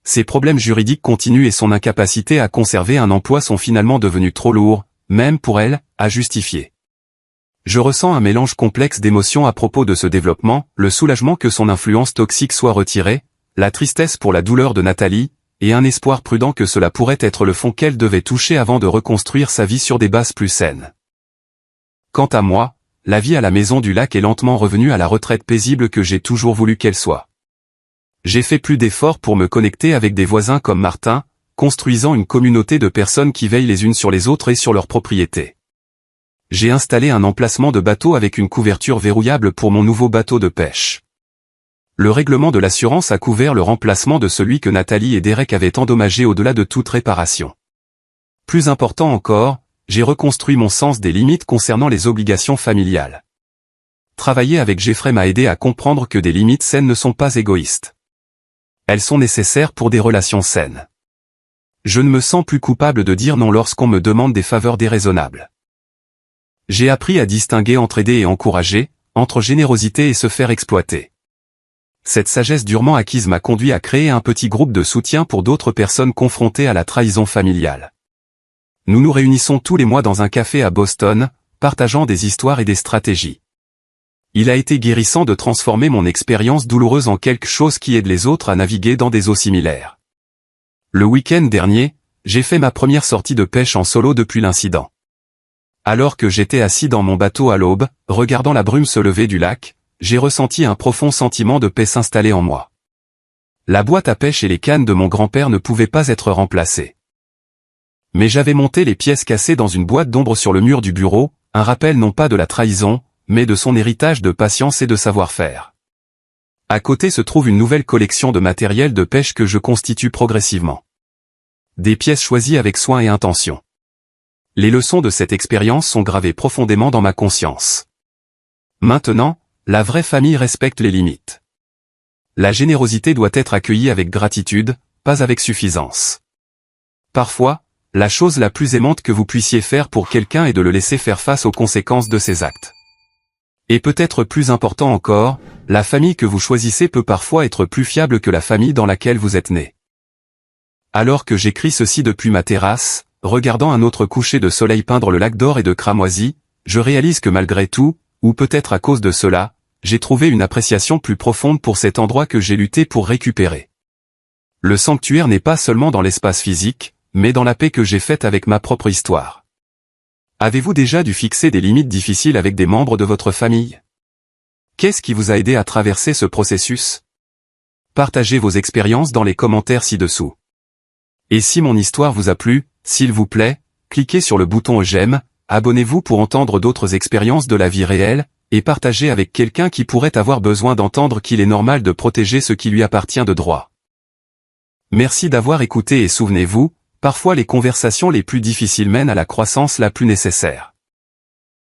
Ses problèmes juridiques continuent et son incapacité à conserver un emploi sont finalement devenus trop lourds, même pour elle, à justifier. Je ressens un mélange complexe d'émotions à propos de ce développement, le soulagement que son influence toxique soit retirée, la tristesse pour la douleur de Nathalie, et un espoir prudent que cela pourrait être le fond qu'elle devait toucher avant de reconstruire sa vie sur des bases plus saines. Quant à moi, la vie à la maison du lac est lentement revenue à la retraite paisible que j'ai toujours voulu qu'elle soit. J'ai fait plus d'efforts pour me connecter avec des voisins comme Martin, construisant une communauté de personnes qui veillent les unes sur les autres et sur leurs propriétés. J'ai installé un emplacement de bateau avec une couverture verrouillable pour mon nouveau bateau de pêche. Le règlement de l'assurance a couvert le remplacement de celui que Nathalie et Derek avaient endommagé au-delà de toute réparation. Plus important encore, j'ai reconstruit mon sens des limites concernant les obligations familiales. Travailler avec Jeffrey m'a aidé à comprendre que des limites saines ne sont pas égoïstes. Elles sont nécessaires pour des relations saines. Je ne me sens plus coupable de dire non lorsqu'on me demande des faveurs déraisonnables. J'ai appris à distinguer entre aider et encourager, entre générosité et se faire exploiter. Cette sagesse durement acquise m'a conduit à créer un petit groupe de soutien pour d'autres personnes confrontées à la trahison familiale. Nous nous réunissons tous les mois dans un café à Boston, partageant des histoires et des stratégies. Il a été guérissant de transformer mon expérience douloureuse en quelque chose qui aide les autres à naviguer dans des eaux similaires. Le week-end dernier, j'ai fait ma première sortie de pêche en solo depuis l'incident. Alors que j'étais assis dans mon bateau à l'aube, regardant la brume se lever du lac, j'ai ressenti un profond sentiment de paix s'installer en moi. La boîte à pêche et les cannes de mon grand-père ne pouvaient pas être remplacées. Mais j'avais monté les pièces cassées dans une boîte d'ombre sur le mur du bureau, un rappel non pas de la trahison, mais de son héritage de patience et de savoir-faire. À côté se trouve une nouvelle collection de matériel de pêche que je constitue progressivement. Des pièces choisies avec soin et intention. Les leçons de cette expérience sont gravées profondément dans ma conscience. Maintenant, la vraie famille respecte les limites. La générosité doit être accueillie avec gratitude, pas avec suffisance. Parfois, la chose la plus aimante que vous puissiez faire pour quelqu'un est de le laisser faire face aux conséquences de ses actes. Et peut-être plus important encore, la famille que vous choisissez peut parfois être plus fiable que la famille dans laquelle vous êtes né. Alors que j'écris ceci depuis ma terrasse, regardant un autre coucher de soleil peindre le lac d'Or et de cramoisi, je réalise que malgré tout, ou peut-être à cause de cela, j'ai trouvé une appréciation plus profonde pour cet endroit que j'ai lutté pour récupérer. Le sanctuaire n'est pas seulement dans l'espace physique, mais dans la paix que j'ai faite avec ma propre histoire. Avez-vous déjà dû fixer des limites difficiles avec des membres de votre famille? Qu'est-ce qui vous a aidé à traverser ce processus? Partagez vos expériences dans les commentaires ci-dessous. Et si mon histoire vous a plu, s'il vous plaît, cliquez sur le bouton j'aime, abonnez-vous pour entendre d'autres expériences de la vie réelle, et partagez avec quelqu'un qui pourrait avoir besoin d'entendre qu'il est normal de protéger ce qui lui appartient de droit. Merci d'avoir écouté et souvenez-vous, parfois les conversations les plus difficiles mènent à la croissance la plus nécessaire.